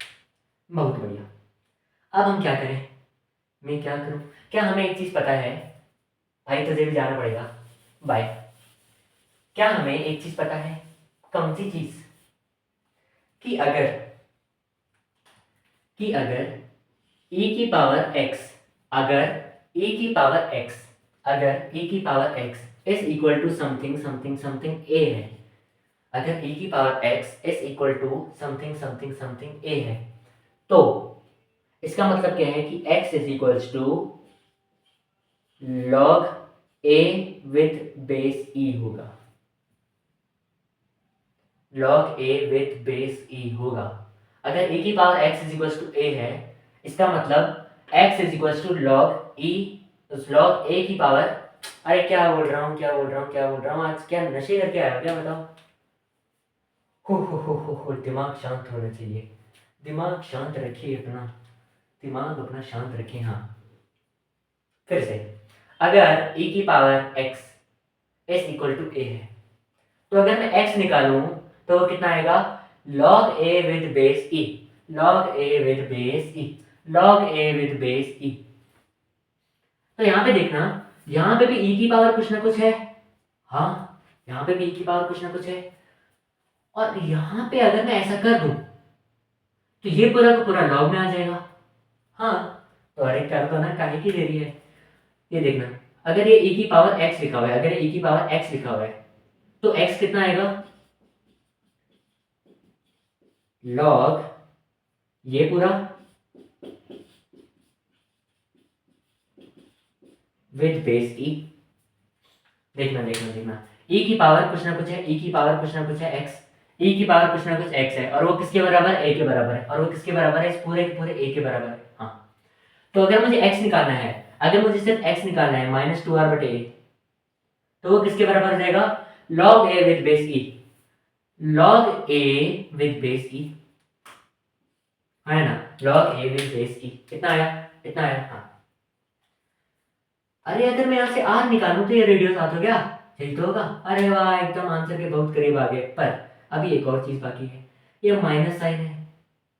बहुत बढ़िया। अब हम क्या करें, मैं क्या करूं? क्या हमें एक चीज पता है भाई, तुझे भी जाना पड़ेगा, बाय। क्या हमें एक चीज पता है? कौन सी चीज? कि अगर e की पावर x, अगर e की पावर x, अगर e की power x is equal to something something something a है, अगर e की power x is equal to something something something a है, तो इसका मतलब क्या है कि x is equals to log a with base e होगा, log a with base e होगा। अगर e की power x is equals to a है, इसका मतलब x is equals to log e, log a की पावर, अरे क्या बोल रहा हूँ, आज क्या नशे करके आया हो क्या, बताओ? हो, दिमाग शांत होना चाहिए, दिमाग शांत रखिए अपना, दिमाग अपना शांत रखिए। हाँ, फिर से, अगर e की power x is equal to a है, तो अगर मैं x निकालूं तो वो कितना आएगा? log a with base e, log a with base e, log a with base e। तो यहाँ पे देखना, यहाँ पे भी e की पावर कुछ ना कुछ है, हाँ यहाँ पे भी e की पावर कुछ ना कुछ है, और यहाँ पे अगर मैं ऐसा कर दूं तो ये पूरा का पूरा log में आ जाएगा। हाँ, तो अरे कर दो ना, काहे की देरी है? ये देखना, अगर ये e की पावर x लिखा हुआ है, अगर e की पावर x लिखा हुआ है, तो x कितना आएगा? log ये पूरा विद बेस e। देखना, e की पावर कुछ ना कुछ है, e की पावर कुछ ना कुछ है x, e की पावर कुछ ना कुछ x है, और वो किसके बराबर है? a के बराबर है, और वो किसके बराबर है? इस पूरे के पूरे a के बराबर है। हाँ, तो अगर मुझे x निकालना है, अगर मुझे सिर्फ x निकालना है -2r/a, तो वो किसके बराबर हो जाएगा? log a with base e, log a with base e है ना, log a with base e कितना आया? इतना आया। हाँ, अरे अगर मैं यहाँ से r निकालूं तो ये रेडियस आठ हो गया, यही तो होगा। अरे वाह, एकदम आंसर के बहुत करीब आ गए। पर अभी एक और चीज बाकी है, ये माइनस साइन है,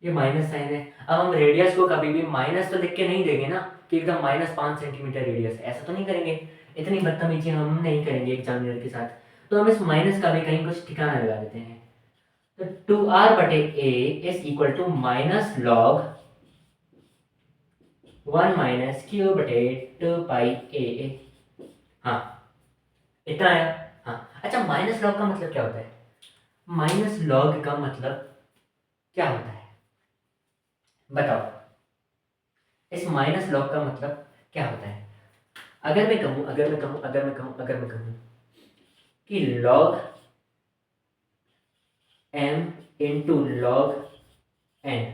ये माइनस साइन है। अब हम रेडियस को कभी भी माइनस तो लिख के नहीं देंगे ना, कि एकदम -5 सेंटीमीटर रेडियस, ऐसा तो नहीं करेंगे, इतनी बदतमीजी हम नहीं करेंगे एग्जामिनर के साथ। तो हम इस माइनस का भी कहीं कुछ ठिकाना लगा देते हैं। तो 2r/a is equal to -log 1 - q/2π हाँ, इतना है। हाँ, अच्छा, माइनस लॉग का मतलब क्या होता है? माइनस लॉग का मतलब क्या होता है, बताओ? इस माइनस लॉग का मतलब क्या होता है? अगर मैं कहूं कि log m into log n,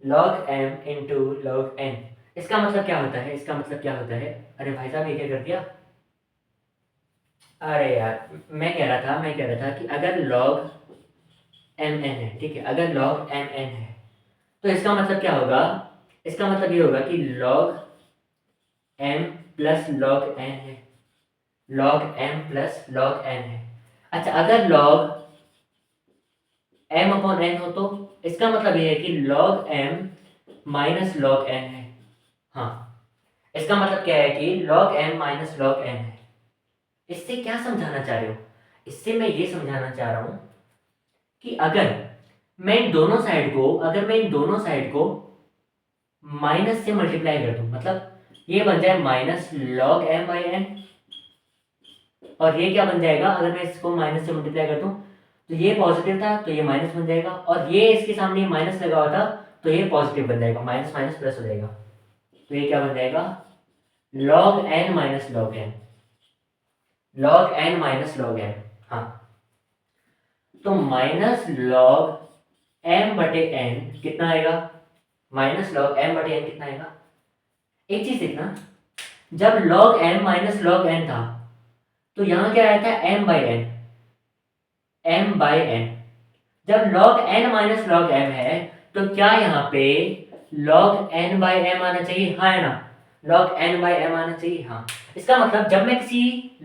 log m into log n, इसका मतलब क्या होता है? इसका मतलब क्या होता है? अरे भाई साहब, ये क्या कर दिया? अरे यार, मैं कह रहा था कि अगर log mn है, ठीक है, अगर log mn है, तो इसका मतलब क्या होगा? इसका मतलब ये होगा कि log m plus log n है, log m plus log n है। अच्छा, अगर log m अपॉन n हो, तो इसका मतलब ये है कि log m minus log n है। हाँ, इसका मतलब क्या है कि log m minus log n है। इससे क्या समझाना चाह रहे हो? इससे मैं ये समझाना चाह रहा हूं कि अगर मैं इन दोनों साइड को माइनस से मल्टीप्लाई कर दूं, मतलब ये बन जाए -log m/n, और ये क्या बन जाएगा? अगर मैं इसको माइनस से मल्टीप्लाई कर दूं, तो ये पॉजिटिव था तो ये माइनस बन जाएगा, और ये इसके सामने माइनस लगा हुआ था तो ये पॉजिटिव बन जाएगा, माइनस माइनस प्लस हो जाएगा। तो ये क्या बन जाएगा? log n minus log n, log n minus log n। हाँ, तो -log m/n कितना आएगा? -log m/n कितना आएगा? एक चीज देखना, जब log m minus log n था, तो यहां क्या आया था? m/n। जब log n minus log m है, तो क्या यहाँ पे log n/m आना चाहिए? हाँ है ना, log n/m आना चाहिए। हाँ, इसका मतलब जब मैं किसी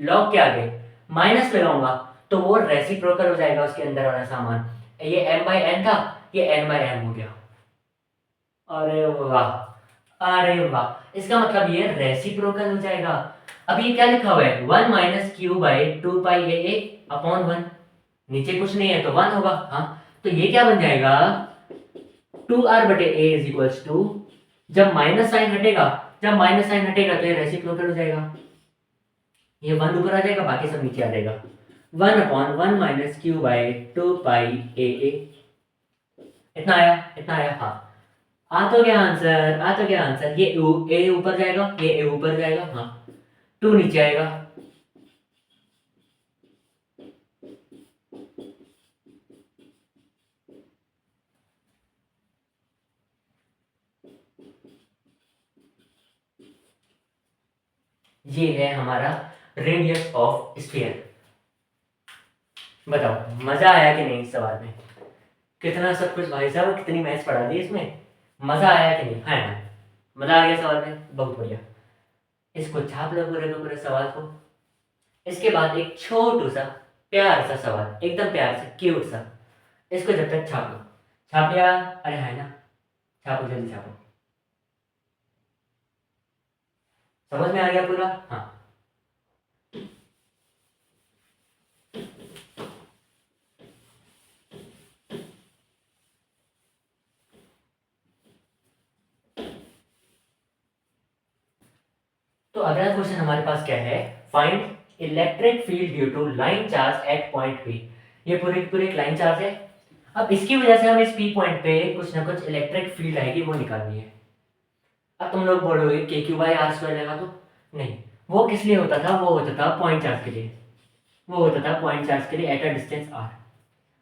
log के आगे माइनस लगाऊंगा, तो वो रेसिप्रोकल हो जाएगा उसके अंदर वाला सामान। ये m/n था, ये n/m हो गया। अरे वाह, अरे वाह, इसका मतलब ये रेसिप्रोकल हो जाएगा। अब ये क्या लिखा हुआ है, 1 minus Q by 2 pi A upon 1, नीचे कुछ नहीं है तो 1 होगा। हाँ, तो ये क्या बन जाएगा, 2r बटे ए इज इक्वल्स टू, जब माइनस साइन हटेगा, जब माइनस साइन हटेगा तो ये रेसिप्रोकल हो जाएगा, ये 1 ऊपर आ जाएगा, बाकी सब नीचे आ जाएगा। 1 अपॉन 1 माइनस क्यू बाई 2 पाई ए, इतना आया, इतना आया। हाँ, आ तो गया आंसर, आ तो गया आंसर। ये ए ऊपर जाएगा, ये ए ऊपर जाएगा, हाँ, 2 नीचे आएगा। ये है हमारा रेडियस ऑफ स्फीयर। बताओ मजा आया कि नहीं इस सवाल में, कितना सब कुछ भाई साहब, कितनी मैथ्स पढ़ा दी इसमें, मजा आया कि नहीं, है ना, मजा आ गया सवाल में, बहुत बढ़िया। इसको छाप लो पूरे के पूरे सवाल को। इसके बाद एक छोटू सा प्यार सा सवाल, एकदम प्यार से क्यूट सा, इसको जब तक छाप लो। छाप लिया, अरे है ना, छापो जल्दी छापो। समझ में आ गया पूरा, हाँ। तो अगला क्वेश्चन हमारे पास क्या है, find electric field due to line charge at point p. ये पूरे पूरे एक लाइन चार्ज है। अब इसकी वजह से हम इस पी पॉइंट पे कुछ ना कुछ इलेक्ट्रिक फील्ड आएगी, वो निकालनी है। अब तुम लोग बोलोगे के क्यू बाई आर स्क्वायर लगा दो, नहीं, वो किस लिए होता था, वो होता था पॉइंट चार्ज के लिए, वो होता था पॉइंट चार्ज के लिए एट अ डिस्टेंस आर,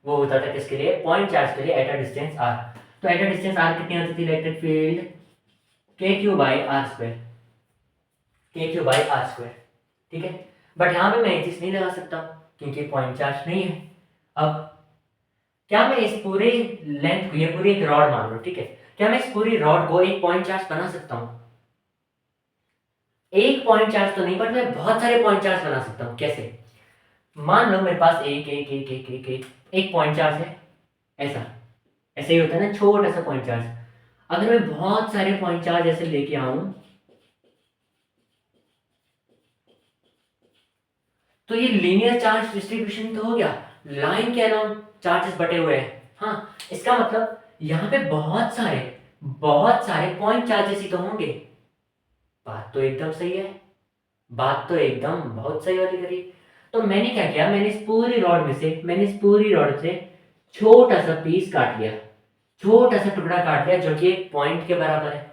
वो होता था किसके लिए, पॉइंट चार्ज के लिए एट अ डिस्टेंस आर। तो एट अ डिस्टेंस आर कितनी होती थी इलेक्ट्रिक फील्ड, के क्यू बाई आर स्क्वायर, के क्यू बाई आर स्क्वायर, ठीक है। बट यहाँ पे मैं ये चीज नहीं लगा सकता क्योंकि पॉइंट चार्ज नहीं है। अब क्या मैं इस पूरे लेंथ को, ये पूरी एक रॉड मान लो, ठीक है, क्या मैं इस पूरी रॉड को एक पॉइंट चार्ज बना सकता हूँ, एक पॉइंट चार्ज तो नहीं, बट मैं बहुत सारे पॉइंट चार्ज बना सकता हूँ। कैसे, मान लो मेरे पास एक पॉइंट चार्ज है, ऐसा, ऐसे ही होता है ना, छोटा सा पॉइंट चार्ज। अगर मैं बहुत सारे पॉइंट चार्ज ऐसे लेके आऊं, तो ये लीनियर चार्ज डिस्ट्रीब्यूशन तो हो गया, लाइन के अलाउंग चार्जेस बटे हुए हैं। हाँ, इसका मतलब यहाँ पे बहुत सारे पॉइंट चार्जेस ही तो होंगे। बात तो एकदम सही है, बात तो एकदम बहुत सही वाली करी। तो मैंने क्या किया, मैंने इस पूरी रॉड से छोटा सा पीस काट लिया, छोटा सा टुकड़ा काट लिया जो कि एक पॉइंट के बराबर है।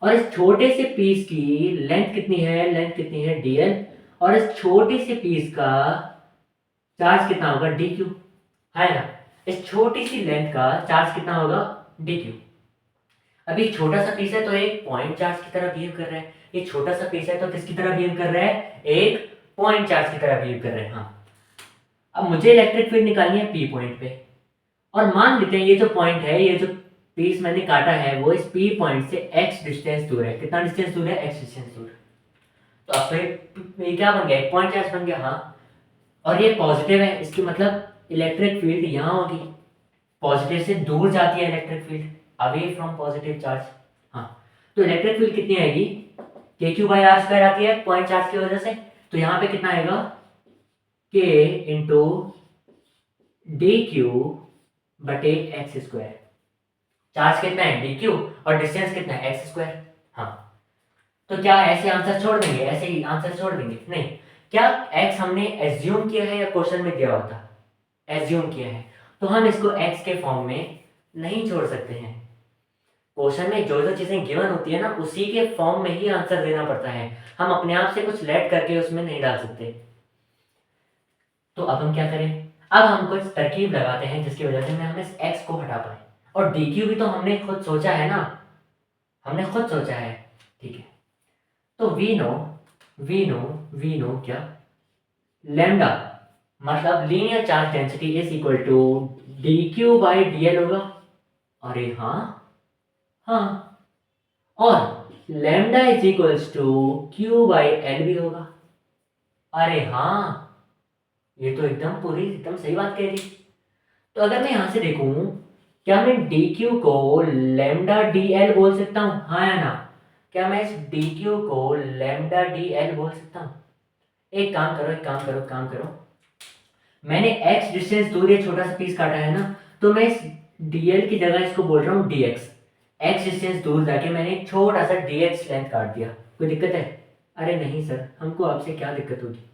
और इस छोटे से पीस की लेंथ कितनी है, लेंथ कितनी है डीएल, और इस छोटे से पीस का चार्ज कितना होगा, डी क्यू, है ना। इस छोटी सी लेंथ का चार्ज कितना होगा, डी क्यू। अभी छोटा सा पीस है तो एक पॉइंट चार्ज की तरह बिहेव कर रहा है, ये छोटा सा पीस है तो किसकी तरह बिहेव कर रहा है, एक पॉइंट चार्ज की तरह बिहेव कर रहे हैं। हाँ, अब मुझे इलेक्ट्रिक फील्ड निकालनी है पी पॉइंट पे, और मान लेते हैं ये जो पॉइंट है, ये जो पीस मैंने काटा है, वो इस पी पॉइंट से एक्स डिस्टेंस दूर है। कितना डिस्टेंस दूर है, एक्स डिस्टेंस दूर। तो अब फिर ये क्या बन गया, एक पॉइंट चार्ज बन गया। हाँ, और ये पॉजिटिव है, इसकी मतलब इलेक्ट्रिक फील्ड यहाँ होगी, पॉजिटिव से दूर जाती है electric field, away from positive charge. हाँ, तो इलेक्ट्रिक फील्ड कितनी आएगी, के क्यू बाई आर स्क्वायर आती है पॉइंट चार्ज की वजह से। तो यहाँ पे कितना आएगा, के इंटू डी क्यू बटे एक्स स्क्वायर। चार्ज कितना है, डी क्यू, और डिस्टेंस कितना है, एक्स स्क्वायर। हाँ, तो क्या ऐसे आंसर छोड़ देंगे, ऐसे ही आंसर छोड़ देंगे, नहीं, क्या एक्स हमने एज्यूम किया है या क्वेश्चन में दिया होता, एज्यूम किया है, तो हम इसको एक्स के फॉर्म में नहीं छोड़ सकते हैं। क्वेश्चन में जो जो चीजें गिवन होती है ना, उसी के फॉर्म में ही आंसर देना पड़ता है, हम अपने आप से कुछ लेट करके उसमें नहीं डाल सकते। तो अब हम क्या करें, अब हम कुछ तरकीब लगाते हैं जिसकी वजह से हम इस एक्स को हटा पाए। और डी क्यू भी तो हमने खुद सोचा है ना, हमने खुद सोचा है, ठीक है। तो वी नो क्या, लैम्डा मतलब linear charge density is equal to D q by d l होगा। अरे हाँ, हाँ, और lambda is equals to q by l भी होगा। अरे हाँ, ये तो एकदम पूरी एकदम सही बात कह रही। तो अगर मैं यहां से देखूं, क्या मैं डी क्यू को लेमडा डी एल बोल सकता हूँ, हाँ या ना? क्या मैं इस डी क्यू को लेमडा डी एल बोल सकता हूँ? एक काम करो, एक काम करो, काम करो, मैंने x डिस्टेंस दूर ये छोटा सा पीस काटा है ना, तो मैं इस dl की जगह इसको बोल रहा हूँ dx। x डिस्टेंस दूर जाके मैंने एक छोटा सा dx लेंथ काट दिया, कोई दिक्कत है? अरे नहीं सर, हमको आपसे क्या दिक्कत होगी?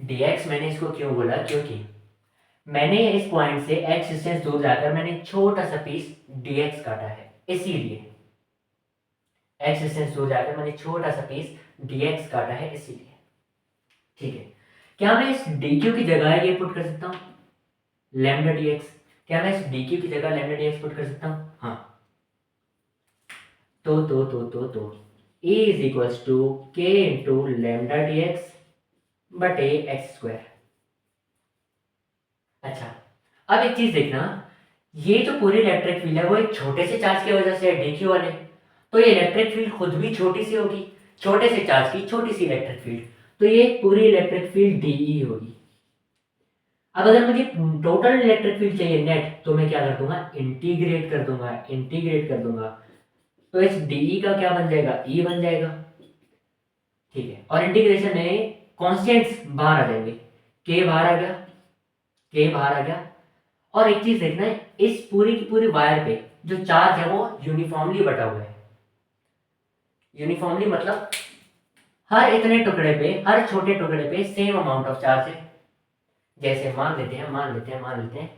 dx मैंने इसको क्यों बोला, क्योंकि मैंने इस पॉइंट से x डिस्टेंस दूर जाकर मैंने एक छोटा सा पीस dx काटा है, इसीलिए x डिस्टेंस दूर जाकर मैंने छोटा सा पीस dx काटा है, इसीलिए। ठीक है, क्या मैं इस dq की जगह ये पुट कर सकता हूँ, लैम्डा dx? क्या मैं इस dq की जगह लैम्डा dx पुट कर सकता हूँ? हाँ। तो e is equals to k into lambda dx बटे एक्स स्क्वायर। अच्छा, अब एक चीज देखना, ये जो पूरी इलेक्ट्रिक फील्ड है वो एक छोटे से चार्ज की वजह से है, dq वाले, तो ये इलेक्ट्रिक फील्ड खुद भी छोटी सी होगी, छोटे से चार्ज की छोटी सी इलेक्ट्रिक फील्ड, तो ये पूरी इलेक्ट्रिक फील्ड dE होगी। अब अगर मुझे टोटल इलेक्ट्रिक फील्ड चाहिए नेट, तो मैं क्या कर दूंगा, इंटीग्रेट कर दूंगा, इंटीग्रेट कर दूंगा, तो इस डीई का क्या बन जाएगा, ई बन जाएगा। ठीक है, और इंटीग्रेशन में कॉन्स्टेंट्स बाहर आ जाएंगे, के बाहर आ गया, के बाहर आ गया। और एक चीज देखना है, इस पूरी की पूरी वायर पे जो चार्ज है वो यूनिफॉर्मली बटा हुआ है। यूनिफॉर्मली मतलब हर इतने टुकड़े पे, हर छोटे टुकड़े पे सेम अमाउंट ऑफ चार्ज है। जैसे मान लेते हैं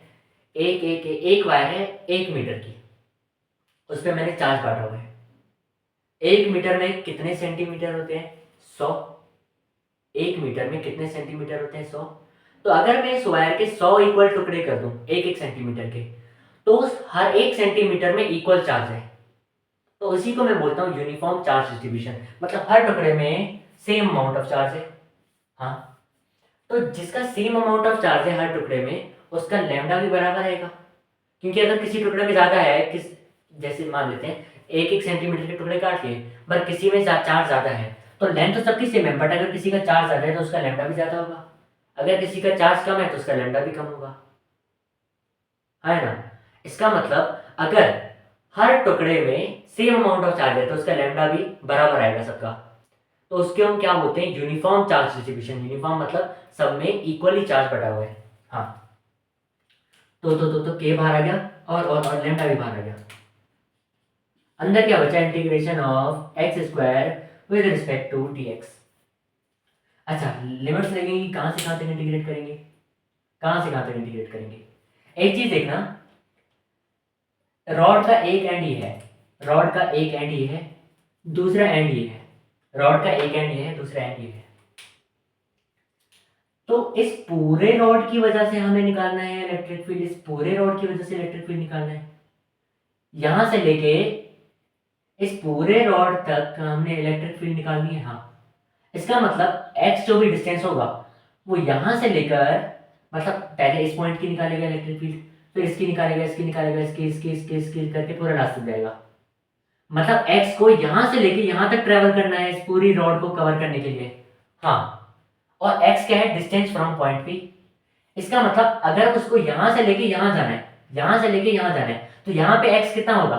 एक वायर है 1 मीटर की, उस पर मैंने चार्ज बांटा हुआ है। 1 मीटर में कितने सेंटीमीटर होते हैं, 100। 1 मीटर में कितने सेंटीमीटर होते हैं, 100। तो अगर मैं इस वायर के 100 इक्वल टुकड़े कर दूं, एक एक सेंटीमीटर के, तो उस हर एक सेंटीमीटर में इक्वल चार्ज है, तो उसी को मैं बोलता हूँ यूनिफॉर्म चार्ज डिस्ट्रीब्यूशन, मतलब हर टुकड़े में सेम अमाउंट ऑफ चार्ज है। हाँ, तो जिसका सेम अमाउंट ऑफ चार्ज है हर टुकड़े में, उसका लैम्डा भी बराबर रहेगा, क्योंकि अगर किसी टुकड़े में ज्यादा है, किस जैसे मान लेते हैं एक एक सेंटीमीटर के टुकड़े काट लिए, पर किसी में चार्ज ज्यादा है, तो लेंथ तो सबकी सेम है, बट अगर किसी का चार्ज ज्यादा है तो उसका लैम्डा भी ज्यादा होगा, अगर किसी का चार्ज कम है तो उसका लैम्डा भी कम होगा, है ना? इसका मतलब अगर हर टुकड़े में सेम अमाउंट ऑफ चार्ज है तो उसका लैम्डा भी बराबर आएगा सबका, तो उसके हम क्या बोलते हैं, यूनिफॉर्म चार्ज डिस्ट्रीब्यूशन। यूनिफॉर्म मतलब सब में इक्वली चार्ज बटा हुआ है। हाँ, तो के बाहर आ गया, और लैम्डा भी बाहर आ गया। अंदर क्या बचा, integration of x square with respect to dx। अच्छा, लिमिट्स लगेंगी, कहां से कहां तक इंटीग्रेट करेंगे, कहां से कहां तक इंटीग्रेट करेंगे? एक चीज देखना, रॉड का एक एंड ये है, रॉड का एक एंड ये है, दूसरा एंड ये है, रॉड का एक एंड ये है, दूसरा एंड ये है, तो इस पूरे रॉड की वजह से हमें निकालना है इलेक्ट्रिक फील्ड, इस पूरे रॉड की वजह से इलेक्ट्रिक फील्ड निकालना है, यहां से लेके इस पूरे रॉड तक हमने इलेक्ट्रिक फील्ड निकालनी है। हाँ, इसका मतलब x जो भी डिस्टेंस होगा वो यहां से लेकर, मतलब पहले इस पॉइंट की निकालेगा इलेक्ट्रिक फील्ड, फिर इसकी निकालेगा, इसकी निकालेगा, इसकी करके पूरा रास्ता जाएगा। मतलब x को यहां से लेके यहां तक ट्रेवल करना है इस पूरी रॉड को कवर करने के लिए। हाँ, और x क्या है, डिस्टेंस फ्रॉम पॉइंट P। इसका मतलब अगर उसको यहां से लेके यहां जाना है, यहां से लेके यहां जाना है, तो यहां पे x कितना होगा,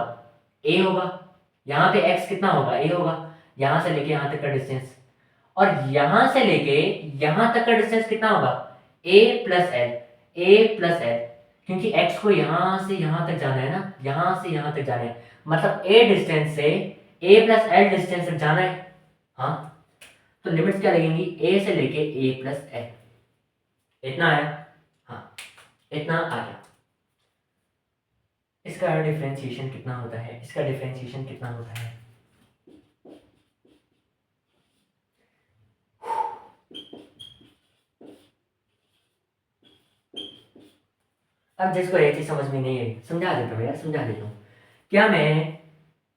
a होगा, यहाँ पे x कितना होगा, a होगा, यहां से लेके यहां तक का डिस्टेंस, और यहां से लेके यहां तक का डिस्टेंस कितना होगा, a plus L, a plus L, क्योंकि x को यहां से यहां तक जाना है ना, यहां से यहां तक जाना है, मतलब a डिस्टेंस से a प्लस एल डिस्टेंस तक जाना है। हाँ, तो लिमिट्स क्या लगेंगी, a से लेके a प्लस एल, इतना आया। हाँ, इतना आ गया। इसका डिफरेंशिएशन कितना होता है, इसका डिफरेंशिएशन कितना होता है, अब जिसको ये चीज समझ में नहीं आई समझा देता हूँ यार, समझा देता हूँ। क्या मैं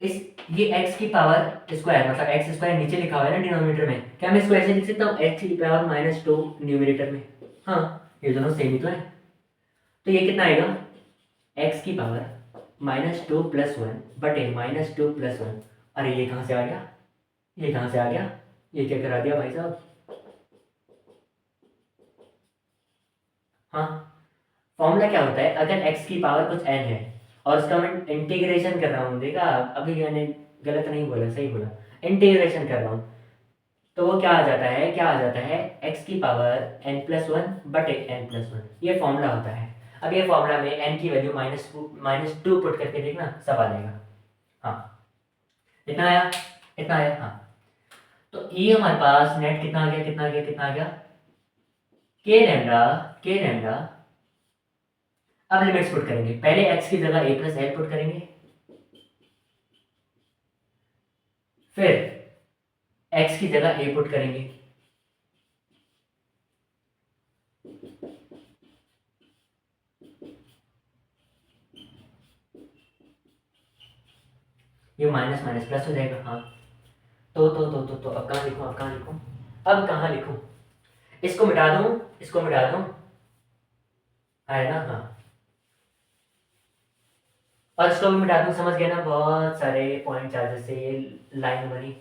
इस ये x की पावर स्क्वायर, मतलब एक्स स्क्वायर नीचे लिखा हुआ है ना डिनोमिनेटर में, क्या मैं इसको ऐसे लिख सकता हूँ x की पावर -2 न्यूमरेटर में? हाँ, ये दोनों सेम ही तो है, तो ये कितना आएगा, x की पावर -2 + 1 बटे -2 + 1। अरे ये कहाँ से आ गया, ये कहाँ से आ गया, ये क्या करा दिया भाई साहब? हाँ, फॉर्मूला क्या होता है, अगर x की पावर कुछ n है और उसका मैं इंटीग्रेशन कर रहा हूँ, देखा अभी मैंने गलत नहीं बोला, सही बोला, इंटीग्रेशन कर रहा हूँ, तो वो क्या आ जाता है, क्या आ जाता है, x की पावर n+1 बटे n+1, ये फॉर्मूला होता है। अब ये फॉर्मूला में n की वैल्यू -2 पुट करके देखना, सब आ जाएगा। हाँ, इतना आया, इतना आया। हाँ, तो ये हमारे पास नेट कितना आ गया, कितना आ गया, कितना आ गया, के लैम्डा, के लैम्डा। अब लिमिट्स पुट करेंगे, पहले x की जगह a+l पुट करेंगे, फिर x की जगह a पुट करेंगे, ये माइनस माइनस प्लस हो जाएगा। हाँ, तो अब कहाँ लिखूं, अब कहाँ लिखूं, अब कहाँ लिखूं, इसको मिटा दूं, इसको मिटा दूं, है ना। हाँ, और इसको भी मिटा दूं, समझ गया ना, बहुत सारे पॉइंट चार्जेस से ये लाइन बनी।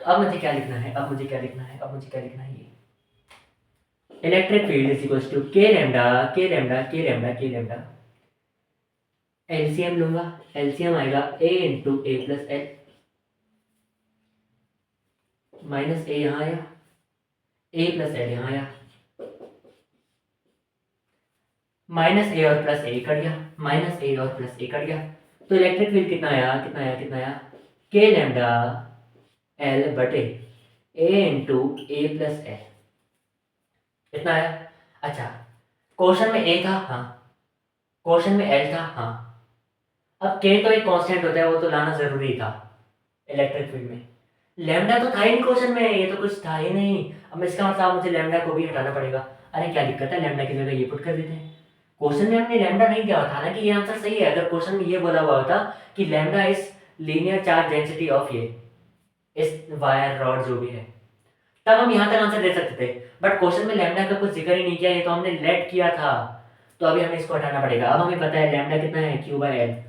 तो अब मुझे क्या लिखना है, अब मुझे क्या लिखना है, अब मुझे क्या लिखना है, ये electric field is equal to K lambda, K lambda, K lambda, K lambda, LCM लूंगा, एलसीएम आएगा a into A plus L, minus A यहाँ आया, ए प्लस एल यहाँ आया, माइनस ए और प्लस ए कट गया, माइनस ए और प्लस ए कट गया, तो इलेक्ट्रिक फील्ड कितना आया, कितना आया, कितना आया, के लैम्डा एल बटे ए इंटू ए प्लस एल, इतना आया। अच्छा, क्वेश्चन में ए था, हाँ, क्वेश्चन में एल था, हाँ, अब के तो एक कांस्टेंट होता है, वो तो लाना जरूरी था इलेक्ट्रिक फील्ड में, लैम्डा तो था ही नहीं क्वेश्चन में, ये तो कुछ था ही नहीं। अब इसका मतलब मुझे लैम्डा को भी हटाना पड़ेगा। अरे क्या दिक्कत है, लैम्डा की जगह ये पुट कर देते हैं। क्वेश्चन में हमने लैम्डा नहीं दिया था, हालांकि ये आंसर सही है, अगर क्वेश्चन में ये बोला हुआ होता कि lambda is linear charge density of ये इस वायर रॉड जो भी है, तब हम यहाँ तक आंसर दे सकते थे, बट क्वेश्चन में लैम्डा का कुछ जिक्र ही नहीं किया, ये तो हमने लेट किया था, तो अभी हमें इसको हटाना पड़ेगा। अब हमें पता है लैम्डा कितना है, Q/L,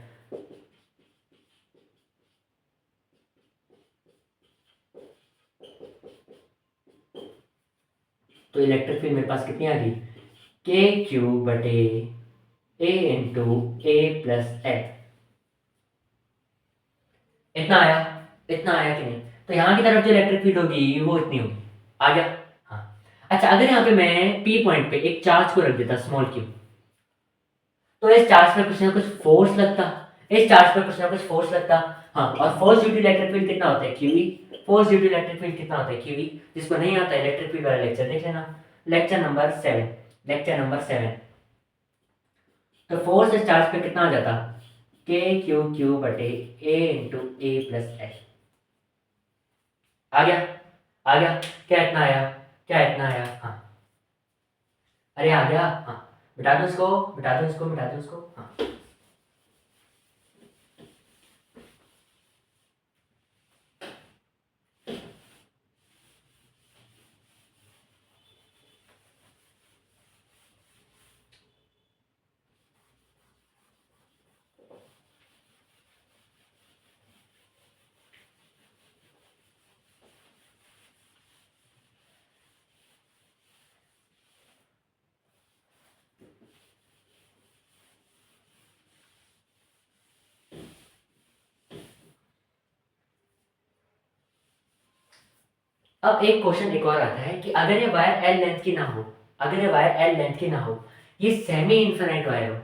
तो इलेक्ट्रिक फील्ड मेरे पास कितनी आ गई, के क्यू बटे ए इंटू ए प्लस एल, इतना आया, इतना आया कि नहीं, तो यहाँ की तरफ जो इलेक्ट्रिक फील्ड होगी वो इतनी होगी, आ गया। हाँ, अच्छा, अगर यहाँ पे मैं पी पॉइंट पे एक चार्ज को रख देता, स्मॉल क्यू, तो इस चार्ज पे कुछ ना कुछ फोर्स लगता, इस चार्ज पे कुछ ना कुछ फोर्स लगता। हाँ, और force due to electric field कितना होता है, q e, force due to electric field कितना होता है, क्यूई, जिसको नहीं आता इलेक्ट्रिक फील्ड वाला लेक्चर देख लेना, लेक्चर नंबर 7, लेक्चर नंबर 7। तो फोर्स इस चार्ज पे कितना आ जाता, के क्यू क्यू बटे ए इंटू ए प्लस एल, आ गया, आ गया, क्या इतना आया, क्या इतना आया। हाँ, अरे आ गया। हाँ, मिटा दो इसको, मिटा दो इसको, मिटा दो इसको। हाँ, अब एक क्वेश्चन एक और आता है कि अगर ये वायर एल लेंथ की ना हो, अगर ये वायर एल लेंथ की ना हो, ये सेमी इन्फिनिट वायर हो,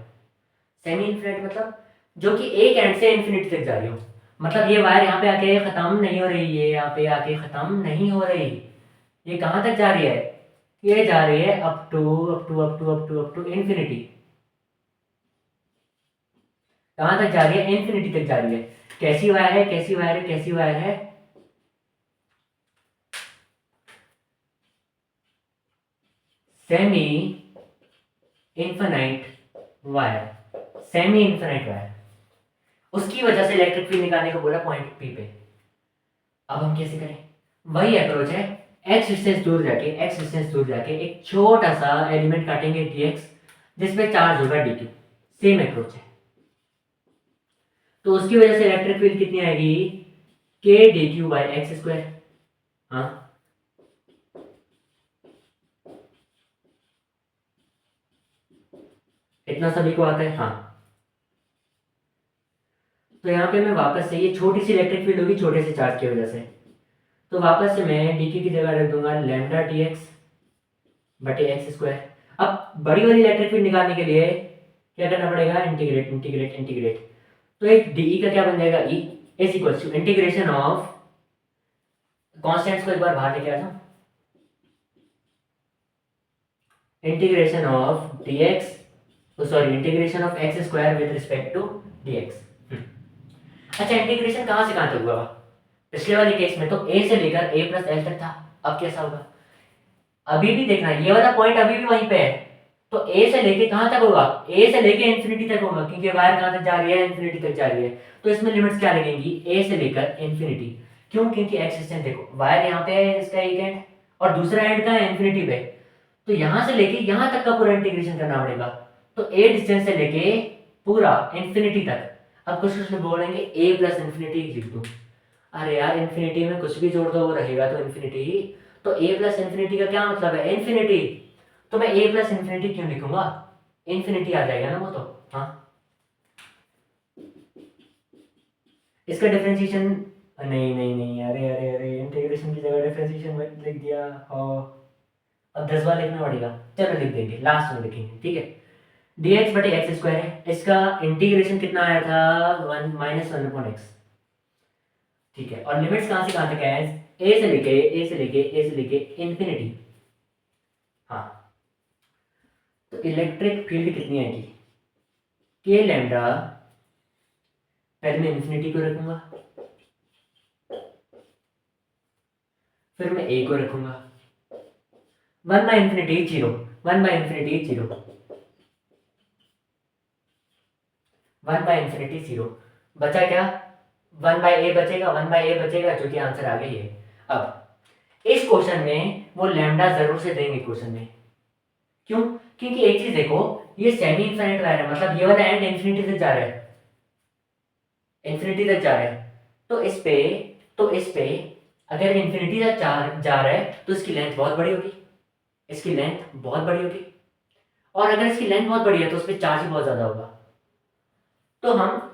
सेमी इन्फिनिट मतलब जो कि एक एंड से इन्फिनिटी तक जा रही हो, मतलब ये वायर यहाँ पे आके खत्म नहीं हो रही, ये यहाँ पे आके खत्म नहीं हो रही, ये कहाँ तक जा रही है, ये जा रही है up to up to up to up to up to infinity, कहाँ तक जा रही है, इन्फिनिटी तक जा रही है। कैसी वायर है, कैसी वायर है, कैसी वायर है, semi infinite wire, semi infinite wire, उसकी वजह से इलेक्ट्रिक फील्ड निकालने को बोला पॉइंट पी पे। अब हम कैसे करें, वही अप्रोच है, एक्स डिस्टेंस दूर जाके, एक्स डिस्टेंस दूर जाके एक छोटा सा एलिमेंट काटेंगे dx, जिसपे चार्ज होगा dq, सेम अप्रोच है, तो उसकी वजह से इलेक्ट्रिक फील्ड कितनी आएगी, k dq by x square. हाँ, इतना सभी को आता है? हाँ। तो यहाँ पे मैं वापस से, ये छोटी सी इलेक्ट्रिक फील्ड होगी छोटे से चार्ज की वजह से, तो वापस से मैं डी की जगह रख दूंगा लैम्डा डी एक्स बटे एक्स स्क्वायर। अब बड़ी वाली इलेक्ट्रिक फील्ड निकालने के लिए क्या करना पड़ेगा? Integrate integrate integrate. तो एक डी का क्या बन जाएगा? E is equal to integration of, constants को एक बार बाहर लेके आ जाओ, integration of d x, sorry integration of x square with respect to d x. अच्छा, इंटीग्रेशन कहाँ से कहाँ तक हुआ? पिछले वाले केस में तो ए से लेकर ए प्लस एल तक था, अब कैसा होगा? अभी भी देखना, ये वाला पॉइंट अभी भी वहीं पे है, तो ए से लेके कहाँ तक होगा? ए से लेके इन्फिनिटी तक होगा, क्योंकि वायर कहाँ तक जा रही है? इन्फिनिटी तक जा रही है। तो इसमें लिमिट्स क्या लगेंगी? ए से लेकर इन्फिनिटी। क्यों? क्योंकि एक्स डिस्टेंस देखो, वायर यहाँ पे है, इसका एक एंड, और दूसरा एंड का है इन्फिनिटी पे, तो यहाँ से लेके यहाँ तक का पूरा इंटीग्रेशन करना पड़ेगा। तो ए डिस्टेंस से लेके पूरा इन्फिनिटी तक। अब कुछ लोग बोलेंगे ए प्लस इन्फिनिटी लिख दो। अरे यार, इन्फिनिटी में कुछ भी जोड़ दो वो रहेगा तो इन्फिनिटी ही। तो ए प्लस इन्फिनिटी का क्या मतलब है? इन्फिनिटी। तो मैं ए प्लस इन्फिनिटी क्यों लिखूंगा? इन्फिनिटी आ जाएगा ना वो तो। हाँ, इसका डिफरेंशिएशन, नहीं नहीं नहीं, अरे अरे अरे, इंटीग्रेशन की जगह डिफरेंशिएशन लिख दिया। अब 10 बार लिखना पड़ेगा। चलो लिख देंगे, लास्ट में लिखेंगे, ठीक है। dx बटे एक्स स्क्वायर है, इसका इंटीग्रेशन कितना आया था? 1 माइनस 1/x, ठीक है। और लिमिट्स कहाँ से कहाँ तक है? ए से लेके ए से लेके ए से लेके इन्फिनिटी। हाँ, तो इलेक्ट्रिक फील्ड कितनी आएगी? के लैम्डा, पहले मैं इन्फिनिटी को रखूंगा, फिर मैं ए को रखूंगा। 1 by infinity 0, 1 by infinity 0, 1 by infinity 0, बचा क्या? 1 बाई ए बचेगा, 1 बाई ए बचेगा, जो कि आंसर आ गई है। अब इस क्वेश्चन में वो लैम्डा जरूर से देंगे क्वेश्चन में। क्यों? क्योंकि एक चीज देखो, ये सेमी इनफाइनाइट वायर है, मतलब ये वाला एंड इन्फिनिटी तक जा रहा है, इन्फिनिटी तक जा रहा है। तो इस पे अगर इन्फिनिटी तक जा रहा है तो इसकी लेंथ बहुत बड़ी होगी, इसकी लेंथ बहुत बड़ी होगी, और अगर इसकी लेंथ बहुत बड़ी है तो उस पर चार्ज ही बहुत ज्यादा होगा। तो हम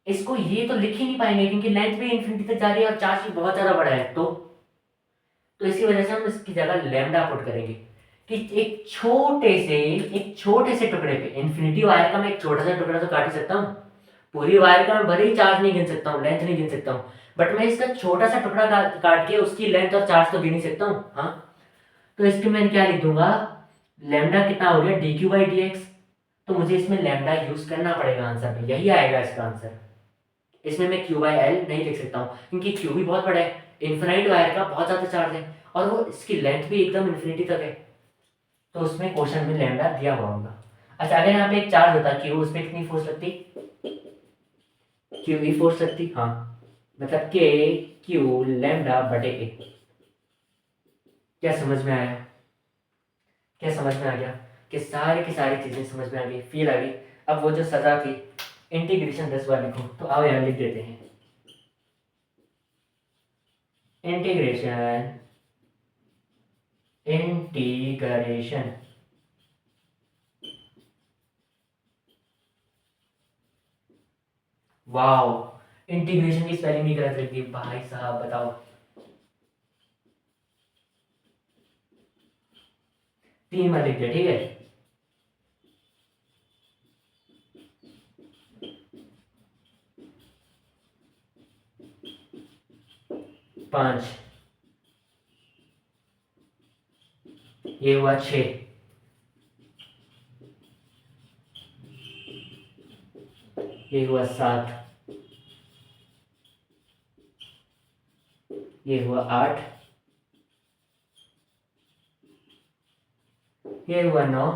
इसको ये तो लिख ही नहीं पाएंगे, क्योंकि लेंथ भी इन्फिनिटी तक जा रही है और चार्ज भी बहुत ज्यादा बड़ा है। तो इसकी वजह से हम इसकी जगह लैम्डा पुट करेंगे कि एक छोटे से टुकड़े पे, इन्फिनिटी वायर का मैं एक छोटा सा टुकड़ा तो काट ही सकता हूँ, पूरी वायर का मैं भले ही चार्ज नहीं गिन सकता हूँ, लेंथ नहीं गिन सकता हूँ, बट मैं इसका छोटा सा टुकड़ा काट के उसकी लेंथ और चार्ज तो गिन ही सकता हूँ। हाँ, तो इसके मैं क्या लिख दूंगा? लैम्डा कितना हो गया? D q by D x. तो मुझे इसमें लैम्डा यूज करना पड़ेगा आंसर में, यही आएगा इसका आंसर। इसमें मैं क्यू बाई एल नहीं लिख सकता हूँ, क्योंकि क्यू भी बहुत बड़ा है, इन्फिनाइट वायर का बहुत ज्यादा चार्ज है, और वो इसकी लेंथ भी एकदम इन्फिनिटी तक है, तो उसमें क्वेश्चन में लैम्डा दिया हुआ होगा। अच्छा, अगर यहाँ पे एक चार्ज होता क्यू, उस पर कितनी फोर्स लगती? क्यू ई फोर्स लगती। हाँ, मतलब के क्यू लैम्डा बटे ए। क्या समझ में आया? क्या समझ में आ गया? कि सारी की सारी चीजें समझ में आ गई, फील आ गई। अब वो जो सजा थी इंटीग्रेशन 10 बार लिखो, तो आओ यहाँ लिख देते हैं इंटीग्रेशन इंटीग्रेशन वाओ, इंटीग्रेशन की स्पेलिंग भी गलत लिख दी भाई साहब, बताओ। 3 बार लिख दिया, ठीक है। पांच, ये हुआ 6, ये हुआ 7, ये हुआ 8, ये हुआ 9,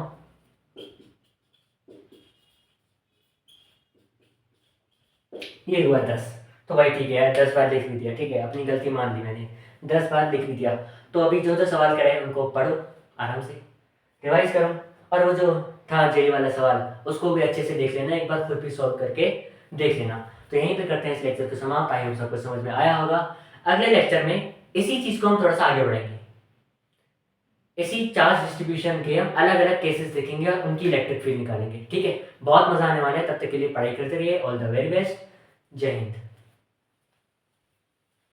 ये हुआ 10। तो भाई ठीक है यार, 10 बार लिख भी दिया, ठीक है, अपनी गलती मान ली मैंने, 10 बार लिख भी दिया। तो अभी जो जो सवाल करे उनको पढ़ो आराम से, रिवाइज करो, और वो जो था जेई वाला सवाल उसको भी अच्छे से देख लेना, एक बार खुद भी सॉल्व करके देख लेना। तो यहीं पे करते हैं इस लेक्चर को समाप्त। आई होप सबको समझ में आया होगा। अगले लेक्चर में इसी चीज को हम थोड़ा सा आगे बढ़ेंगे। इसी चार्ज डिस्ट्रीब्यूशन के हम अलग अलग केसेस देखेंगे और उनकी इलेक्ट्रिक फील्ड निकालेंगे। ठीक है, बहुत मजा आने वाला है। तब तक के लिए पढ़ाई करते रहिए। All the very best. जय हिंद।